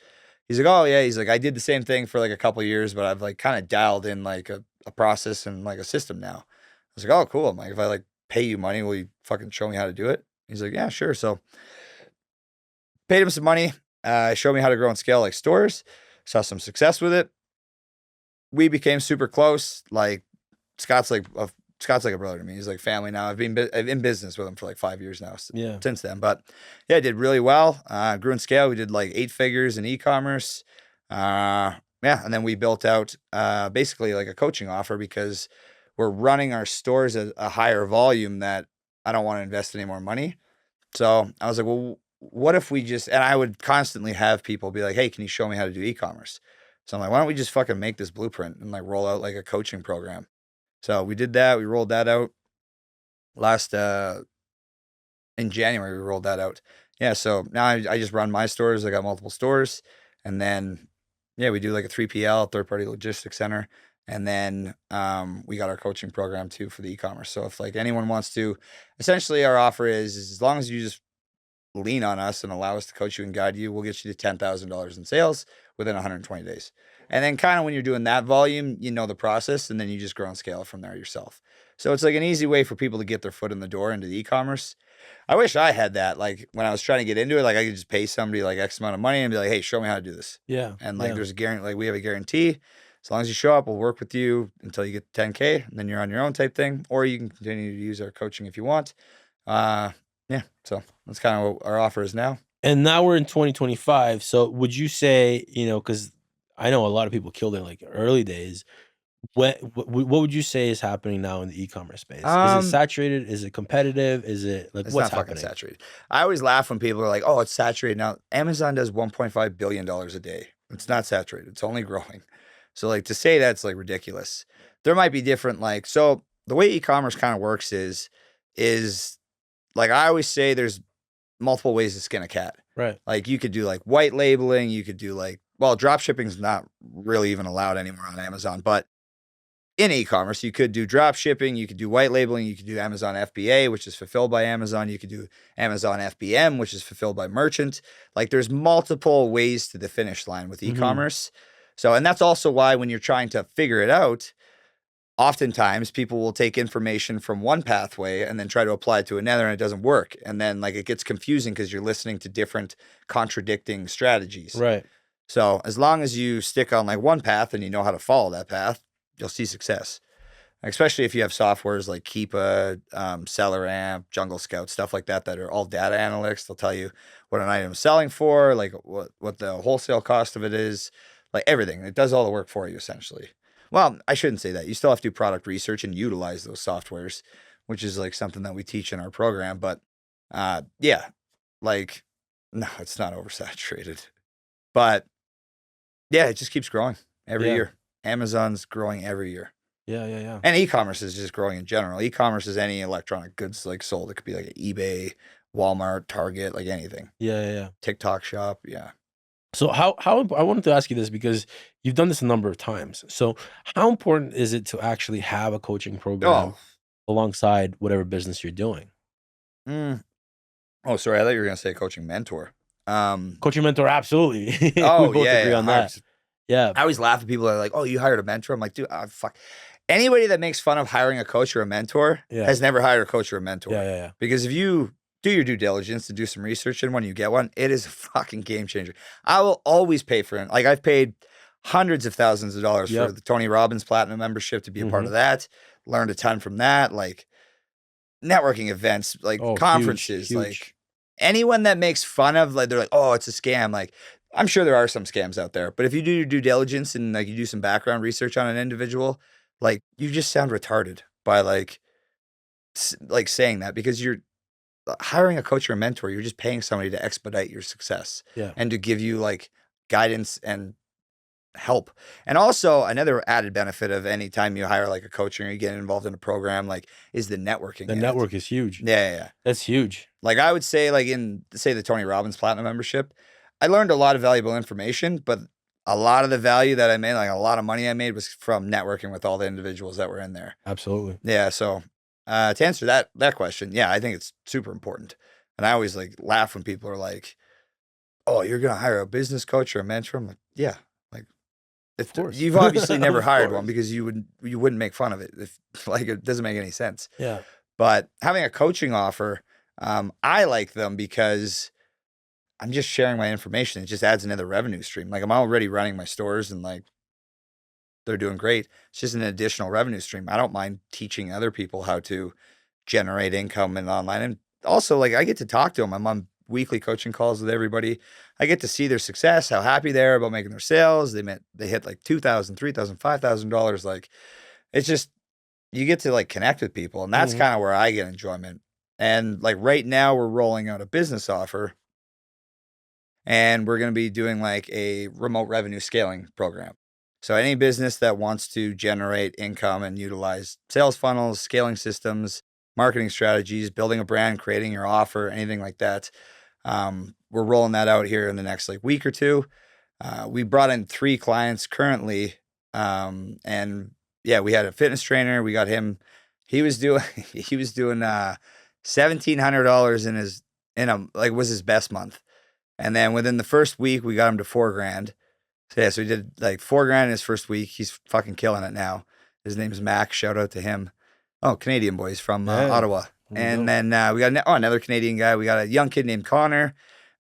He's like, oh yeah. He's like, I did the same thing for like a couple of years, but I've like kind of dialed in like a process and like a system now. I was like, oh, cool. I'm like, if I like pay you money, will you fucking show me how to do it? He's like, yeah, sure. So paid him some money. Showed me how to grow and scale like stores. Saw some success with it. We became super close. Like Scott's like a brother to me. He's like family now. I've been in business with him for like 5 years now. Since then. But yeah, I did really well. Grew and scale. We did like 8 figures in e-commerce. Yeah, and then we built out basically like a coaching offer because we're running our stores at a higher volume that I don't want to invest any more money. So I was like, well, what if we just, and I would constantly have people be like, hey, can you show me how to do e-commerce? So I'm like, why don't we just fucking make this blueprint and like roll out like a coaching program? So we did that. We rolled that out in January. We rolled that out. Yeah. So now I just run my stores. I got multiple stores. And then, yeah, we do like a 3PL, third party logistics center. And then we got our coaching program too for the e-commerce. So if like anyone wants to, essentially our offer is as long as you just lean on us and allow us to coach you and guide you, we'll get you to $10,000 in sales within 120 days. And then kind of when you're doing that volume, you know the process, and then you just grow and scale from there yourself. So it's like an easy way for people to get their foot in the door into the e-commerce. I wish I had that. Like when I was trying to get into it, like I could just pay somebody like X amount of money and be like, hey, show me how to do this. Yeah. And like there's a guarantee, like we have a guarantee. As long as you show up, we'll work with you until you get to 10K, and then you're on your own type thing. Or you can continue to use our coaching if you want. Yeah, so that's kind of what our offer is now. And now we're in 2025. So would you say, because I know a lot of people killed it like early days. What would you say is happening now in the e-commerce space? Is it saturated? Is it competitive? Is it like it's what's not happening? Fucking saturated. I always laugh when people are like, "Oh, it's saturated now." Amazon does $1.5 billion a day. It's not saturated. It's only growing. So like to say that's like ridiculous. There might be different so the way e-commerce kind of works is like I always say there's multiple ways to skin a cat. Right. Like you could do like white labeling. You could do like, well, drop shipping is not really even allowed anymore on Amazon, but in e-commerce, you could do drop shipping, you could do white labeling, you could do Amazon FBA, which is fulfilled by Amazon. You could do Amazon FBM, which is fulfilled by merchant. Like there's multiple ways to the finish line with e-commerce. So, and that's also why when you're trying to figure it out, oftentimes people will take information from one pathway and then try to apply it to another, and it doesn't work. And then like it gets confusing because you're listening to different contradicting strategies. Right. So as long as you stick on like one path and you know how to follow that path, you'll see success. Especially if you have softwares like Keepa, Seller Amp, Jungle Scout, stuff like that are all data analytics. They'll tell you what an item is selling for, like what the wholesale cost of it is, like everything. It does all the work for you essentially. Well, I shouldn't say that. You still have to do product research and utilize those softwares, which is like something that we teach in our program. But yeah, like, no, it's not oversaturated. But yeah, it just keeps growing every year. Amazon's growing every year. Yeah. And e-commerce is just growing in general. E-commerce is any electronic goods like sold. It could be like eBay, Walmart, Target, like anything. Yeah. TikTok shop, yeah. So how I wanted to ask you this because you've done this a number of times. So how important is it to actually have a coaching program alongside whatever business you're doing? Oh, sorry. I thought you were going to say coaching mentor. Coaching mentor, absolutely. We Oh, both agree on that. Yeah. I always laugh at people that are like, oh, you hired a mentor? I'm like, dude, fuck. Anybody that makes fun of hiring a coach or a mentor has never hired a coach or a mentor. Yeah. Because if you do your due diligence to do some research, and when you get one, it is a fucking game changer. I will always pay for it. Like I've paid hundreds of thousands of dollars for the Tony Robbins Platinum membership to be a part of that. Learned a ton from that. Like networking events, like conferences, huge. like anyone that makes fun of, like they're like, oh, it's a scam. Like I'm sure there are some scams out there, but if you do your due diligence and like you do some background research on an individual, like you just sound retarded by like saying that, because you're hiring a coach or a mentor, you're just paying somebody to expedite your success and to give you like guidance and help. And also another added benefit of any time you hire like a coach or you get involved in a program, like is the networking. The network is huge. Yeah. That's huge. Like I would say like in say the Tony Robbins Platinum membership, I learned a lot of valuable information, but a lot of the value that I made, like a lot of money I made, was from networking with all the individuals that were in there. Absolutely. Yeah. So to answer that question, yeah, I think it's super important. And I always like laugh when people are like, oh, you're going to hire a business coach or a mentor? I'm like, yeah. Like, of course. You've obviously never hired one because you wouldn't make fun of it. If like, it doesn't make any sense. Yeah. But having a coaching offer, I like them because I'm just sharing my information. It just adds another revenue stream. Like I'm already running my stores and like they're doing great. It's just an additional revenue stream. I don't mind teaching other people how to generate income and online. And also like I get to talk to them. I'm on weekly coaching calls with everybody. I get to see their success, how happy they are about making their sales. They hit like $2,000, $3,000, $5,000. Like it's just, you get to like connect with people. And that's kind of where I get enjoyment. And like right now we're rolling out a business offer, and we're going to be doing like a remote revenue scaling program. So any business that wants to generate income and utilize sales funnels, scaling systems, marketing strategies, building a brand, creating your offer, anything like that, we're rolling that out here in the next like week or two. We brought in 3 clients currently, and yeah, we had a fitness trainer. We got him. He was doing $1,700 was his best month. And then within the first week, we got him to $4,000. So yeah, so we did like $4,000 in his first week. He's fucking killing it now. His name's Mac. Shout out to him. Oh, Canadian boys from Ottawa. And then we got another Canadian guy. We got a young kid named Connor.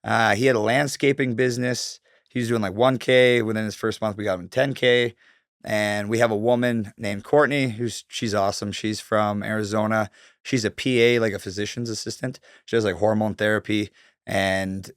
He had a landscaping business. He was doing like 1K. Within his first month, we got him 10K. And we have a woman named Courtney, she's awesome. She's from Arizona. She's a PA, like a physician's assistant. She does like hormone therapy and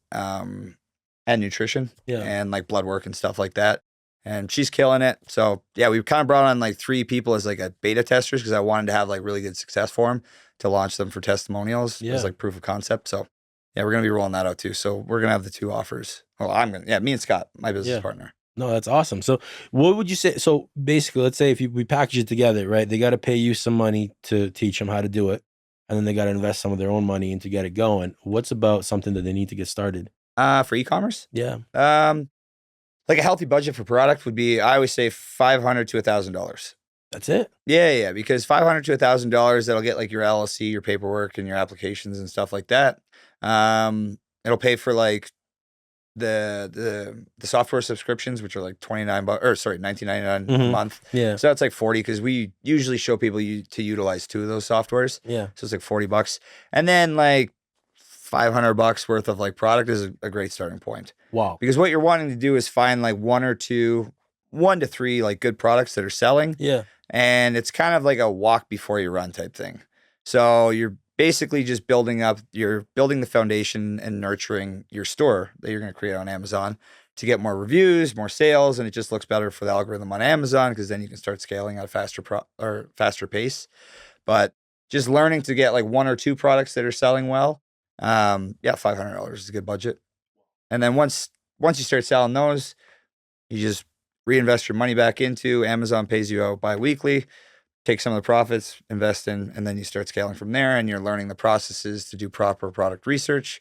nutrition and like blood work and stuff like that. And she's killing it. So yeah, we kind of brought on like 3 people as like a beta testers because I wanted to have like really good success for them to launch them for testimonials as like proof of concept. So yeah, we're going to be rolling that out too. So we're going to have the 2 offers. Well, me and Scott, my business partner. No, that's awesome. So what would you say? So basically, let's say if we package it together, right? They got to pay you some money to teach them how to do it. And then they got to invest some of their own money in to get it going. What's about something that they need to get started? For e-commerce? Yeah. Like a healthy budget for product would be, I always say $500 to $1,000. That's it? Yeah. Because $500 to $1,000, that'll get like your LLC, your paperwork, and your applications and stuff like that. It'll pay for like the software subscriptions, which are like $19.99 a month. Yeah. So that's like 40 because we usually show people to utilize 2 of those softwares. Yeah. So it's like $40. And then like $500 worth of like product is a great starting point. Wow. Because what you're wanting to do is find like 1 to 3 like good products that are selling. Yeah. And it's kind of like a walk before you run type thing. So you're basically just building the foundation and nurturing your store that you're going to create on Amazon to get more reviews, more sales, and it just looks better for the algorithm on Amazon because then you can start scaling at a faster pace. But just learning to get like 1 or 2 products that are selling well, $500 is a good budget. And then once you start selling those, you just reinvest your money back into Amazon. Pays you out bi-weekly. Take some of the profits, invest in, and then you start scaling from there, and you're learning the processes to do proper product research.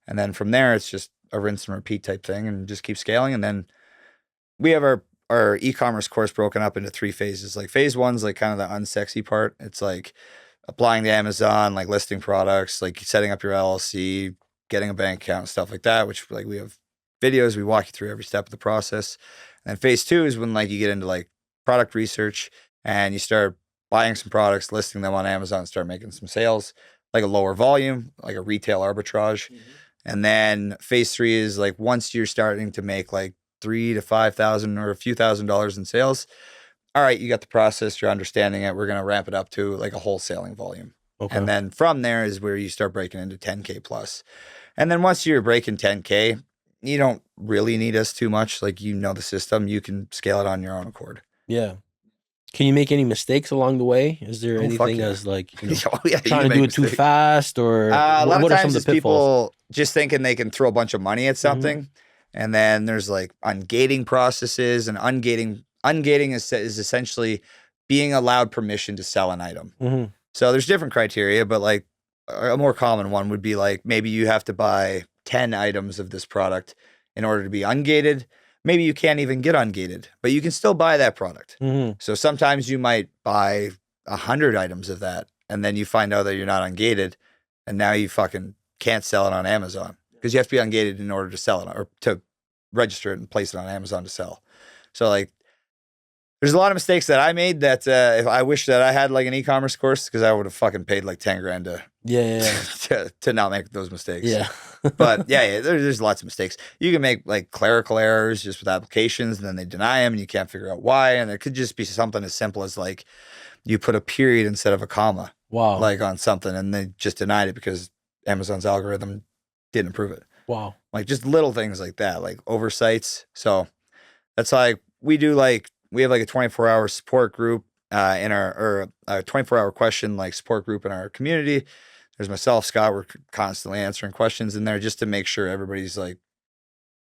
And then from there, it's just a rinse and repeat type thing and just keep scaling. And then we have our e-commerce course broken up into 3 phases. Like phase 1's like kind of the unsexy part. It's like applying to Amazon, like listing products, like setting up your LLC, getting a bank account and stuff like that, which like we have videos, we walk you through every step of the process. And phase 2 is when like you get into like product research and you start buying some products, listing them on Amazon, and start making some sales, like a lower volume, like a retail arbitrage. Mm-hmm. And then phase 3 is like once you're starting to make like $3,000 to $5,000 or a few $1,000s in sales. All right, you got the process, you're understanding it. We're going to ramp it up to like a wholesaling volume. Okay. And then from there is where you start breaking into 10K plus. And then once you're breaking 10K, you don't really need us too much. Like, you know the system, you can scale it on your own accord. Yeah. Can you make any mistakes along the way? Is there anything as like trying to do it too fast, or a lot of times it's people just thinking they can throw a bunch of money at something, and then there's like ungating processes, and ungating is essentially being allowed permission to sell an item. Mm-hmm. So there's different criteria, but like a more common one would be like maybe you have to buy 10 items of this product in order to be ungated. Maybe you can't even get ungated, but you can still buy that product. Mm-hmm. So sometimes you might buy 100 items of that, and then you find out that you're not ungated, and now you fucking can't sell it on Amazon because you have to be ungated in order to sell it or to register it and place it on Amazon to sell. So like, there's a lot of mistakes that I made that if I wish that I had like an e-commerce course, because I would have fucking paid like $10,000 to not make those mistakes. Yeah. But there's lots of mistakes. You can make like clerical errors just with applications, and then they deny them and you can't figure out why. And it could just be something as simple as like you put a period instead of a comma. Wow. Like on something, and they just denied it because Amazon's algorithm didn't approve it. Wow. Like just little things like that, like oversights. So that's like we have like a 24-hour support group a 24-hour question like support group in our community there's myself, Scott. We're constantly answering questions in there just to make sure everybody's like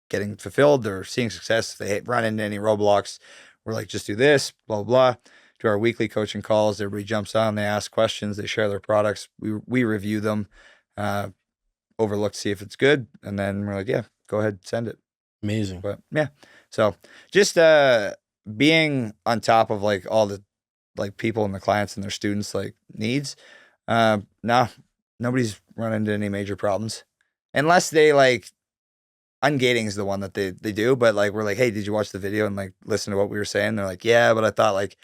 getting fulfilled or seeing success. If they run into any roadblocks, we're like, just do this, blah, blah, blah. Do our weekly coaching calls. Everybody jumps on, they ask questions, they share their products. We review them, overlook to see if it's good. And then we're like, yeah, go ahead, send it. Amazing. But yeah, so just being on top of like all the like people and the clients and their students like needs. No, nobody's run into any major problems unless they like ungating is the one that they do. But like, we're like, hey, did you watch the video and like listen to what we were saying? They're like, yeah, but I thought like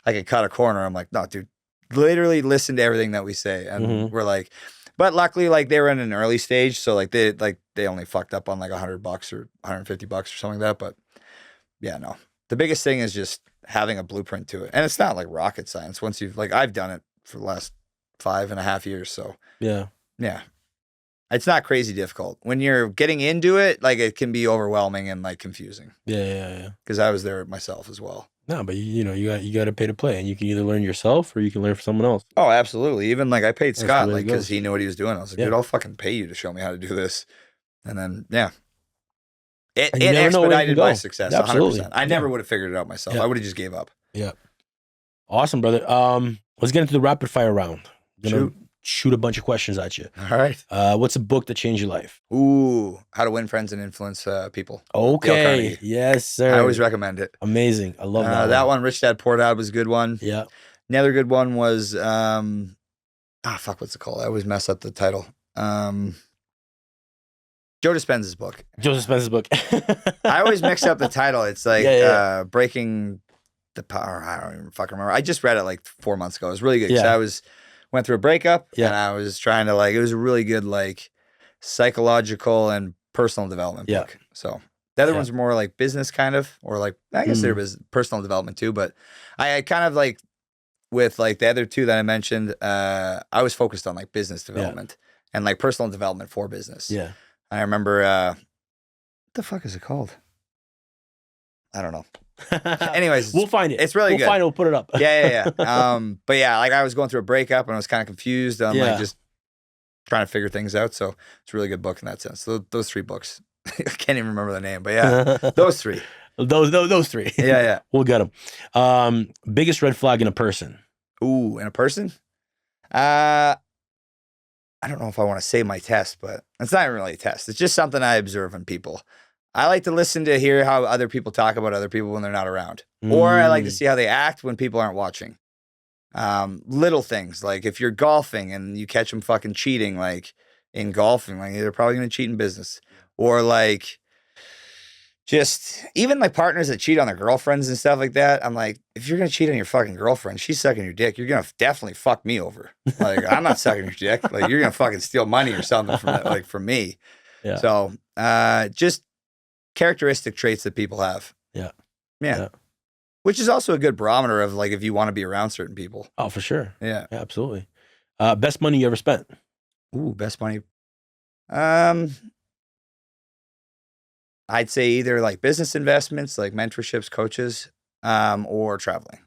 I could cut a corner. I'm like, no, dude, literally listen to everything that we say. And we're like, but luckily, like they were in an early stage. So like they only fucked up on like $100 or $150 or something like that. But yeah, no, the biggest thing is just having a blueprint to it. And it's not like rocket science. Once you've like, I've done it for the last 5.5 years. So yeah. It's not crazy difficult. When you're getting into it, like it can be overwhelming and like confusing. Yeah. Because I was there myself as well. No, but you got to pay to play, and you can either learn yourself or you can learn from someone else. Oh, absolutely. Even like I paid Scott the way like it because goes. he knew what he was doing. I was like, dude, I'll fucking pay you to show me how to do this. And then it And you never know where you expedited can my go. success. Yeah, absolutely. 100%. I never would have figured it out myself. Yeah. I would have just gave up. Yeah. Awesome, brother. Let's get into the rapid fire round. I'm gonna shoot a bunch of questions at you. All right. What's a book that changed your life? Ooh, How to Win Friends and Influence People. Dale Okay. Carnegie. Yes, sir. I always recommend it. Amazing. I love that. That one, Rich Dad Poor Dad, was a good one. Yeah. Another good one was what's it called? I always mess up the title. Joe Dispenza's book. Joseph Spencer's book. I always mix up the title. It's like Breaking the Power. I don't even fucking remember. I just read it like 4 months ago. It was really good. Yeah. I went through a breakup Yeah. and I was trying to like, it was a really good like psychological and personal development Yeah. book. So the other Yeah. ones were more like business kind of, or like, I guess there was personal development too, but I kind of like with like the other two that I mentioned, I was focused on like business development and like personal development for business. Yeah. I remember, what the fuck is it called? I don't know. Anyways, we'll find it. It's really we'll good. Find it. We'll put it up. Yeah. But yeah, like I was going through a breakup and I was kind of confused on like just trying to figure things out. So it's a really good book in that sense. So those 3 books. I can't even remember the name, but yeah, those 3. Those 3. Yeah. We'll get them. Biggest red flag in a person. Ooh, in a person? I don't know if I want to say my test, but it's not really a test. It's just something I observe in people. I like to listen to hear how other people talk about other people when they're not around. Or I like to see how they act when people aren't watching. Little things, like if you're golfing and you catch them fucking cheating, like in golfing, like they're probably going to cheat in business. Or like just even like partners that cheat on their girlfriends and stuff like that. I'm like, if you're going to cheat on your fucking girlfriend, she's sucking your dick. You're going to definitely fuck me over. Like, I'm not sucking your dick. Like, you're going to fucking steal money or something from me. Yeah. So, just characteristic traits that people have. Yeah. Which is also a good barometer of like, if you want to be around certain people. Oh, for sure. Yeah. Absolutely. Best money you ever spent? Ooh, best money. I'd say either like business investments, like mentorships, coaches, or traveling.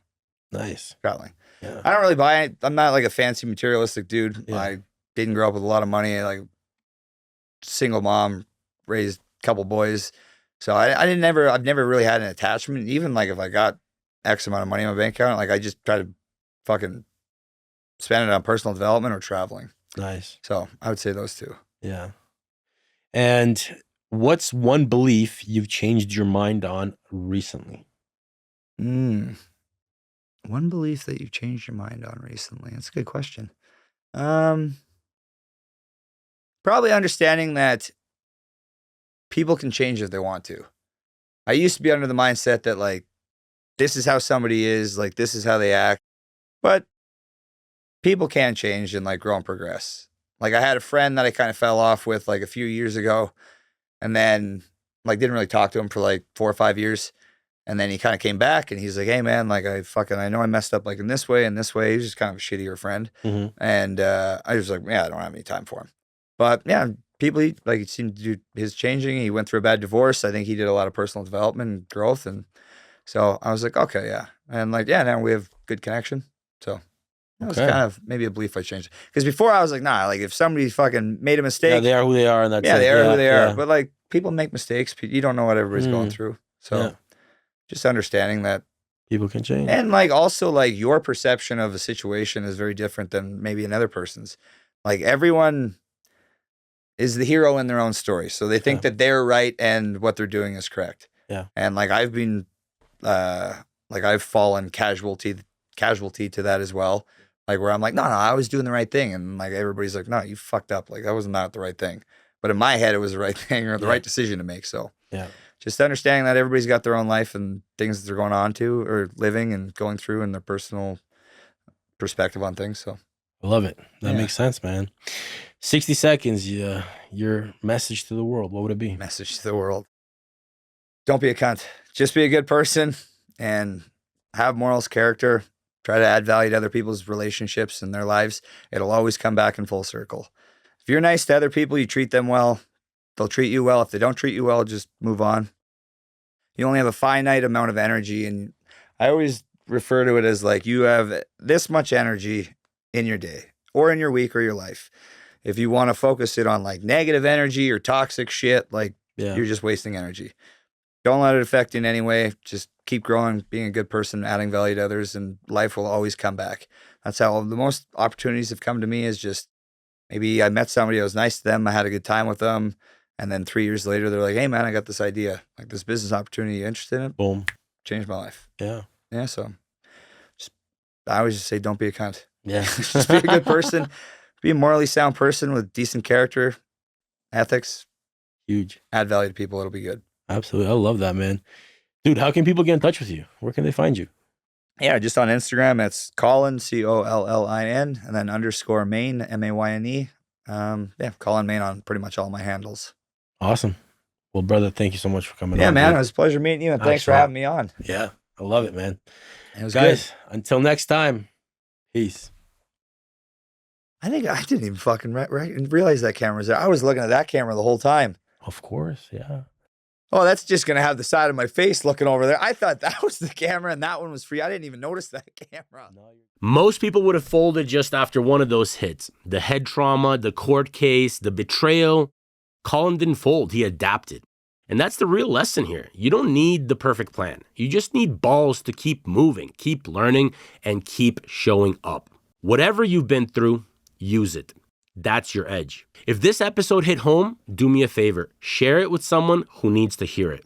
Nice. Traveling. Yeah. I don't really buy it. I'm not like a fancy materialistic dude. Yeah. I didn't grow up with a lot of money. Like single mom, raised a couple boys. So I've never really had an attachment. Even like if I got X amount of money in my bank account, like I just try to fucking spend it on personal development or traveling. Nice. So I would say those 2. Yeah. And what's one belief you've changed your mind on recently? One belief that you've changed your mind on recently. That's a good question. Probably understanding that people can change if they want to. I used to be under the mindset that like, this is how somebody is, like this is how they act, but people can change and like grow and progress. Like I had a friend that I kind of fell off with like a few years ago and then like didn't really talk to him for like 4 or 5 years. And then he kind of came back and he's like, hey man, like I know I messed up like in this way and this way. He's just kind of a shittier friend. And I was like, yeah, I don't have any time for him. But yeah, people, he seemed to do his changing. He went through a bad divorce. I think he did a lot of personal development and growth. And so I was like, okay, yeah. And like, yeah, now we have good connection. So That was kind of maybe a belief I changed. Because before I was like, nah, like if somebody fucking made a mistake. Yeah, they are who they are. And that's they are who they are. Yeah. But like people make mistakes. You don't know what everybody's going through. So just understanding that. People can change. And like also like your perception of a situation is very different than maybe another person's. Like everyone is the hero in their own story. So they think that they're right and what they're doing is correct. Yeah. And like I've been I've fallen casualty to that as well. Like where I'm like, no, I was doing the right thing. And like everybody's like, no, you fucked up. Like that was not the right thing. But in my head it was the right thing or the right decision to make. So just understanding that everybody's got their own life and things that they're going on to or living and going through and their personal perspective on things. So I love it. That makes sense, man. 60 seconds, your message to the world, what would it be? Message to the world. Don't be a cunt. Just be a good person and have morals, character. Try to add value to other people's relationships and their lives. It'll always come back in full circle. If you're nice to other people, you treat them well, they'll treat you well. If they don't treat you well, just move on. You only have a finite amount of energy. And I always refer to it as like you have this much energy in your day or in your week or your life. If you want to focus it on like negative energy or toxic shit, like you're just wasting energy. Don't let it affect you in any way. Just keep growing, being a good person, adding value to others, and life will always come back. That's how the most opportunities have come to me is just maybe I met somebody, I was nice to them, I had a good time with them, and then 3 years later, they're like, hey, man, I got this idea, like this business opportunity, you interested in it? Boom. Changed my life. Yeah. Yeah, so I always just say don't be a cunt. Yeah. Just be a good person. Be a morally sound person with decent character, ethics. Huge. Add value to people. It'll be good. Absolutely. I love that, man. Dude, how can people get in touch with you? Where can they find you? Yeah, just on Instagram. It's Collin, Collin, and then _ Mayne, Mayne. Collin Mayne on pretty much all my handles. Awesome. Well, brother, thank you so much for coming on. Yeah, man. Dude. It was a pleasure meeting you, and thanks for having me on. Yeah, I love it, man. It was Guys, good. until next time, peace. I think I didn't even fucking realize that camera was there. I was looking at that camera the whole time. Of course, yeah. Oh, that's just going to have the side of my face looking over there. I thought that was the camera and that one was free. I didn't even notice that camera. Most people would have folded just after one of those hits. The head trauma, the court case, the betrayal. Collin didn't fold. He adapted. And that's the real lesson here. You don't need the perfect plan. You just need balls to keep moving, keep learning, and keep showing up. Whatever you've been through, use it. That's your edge. If this episode hit home, do me a favor. Share it with someone who needs to hear it.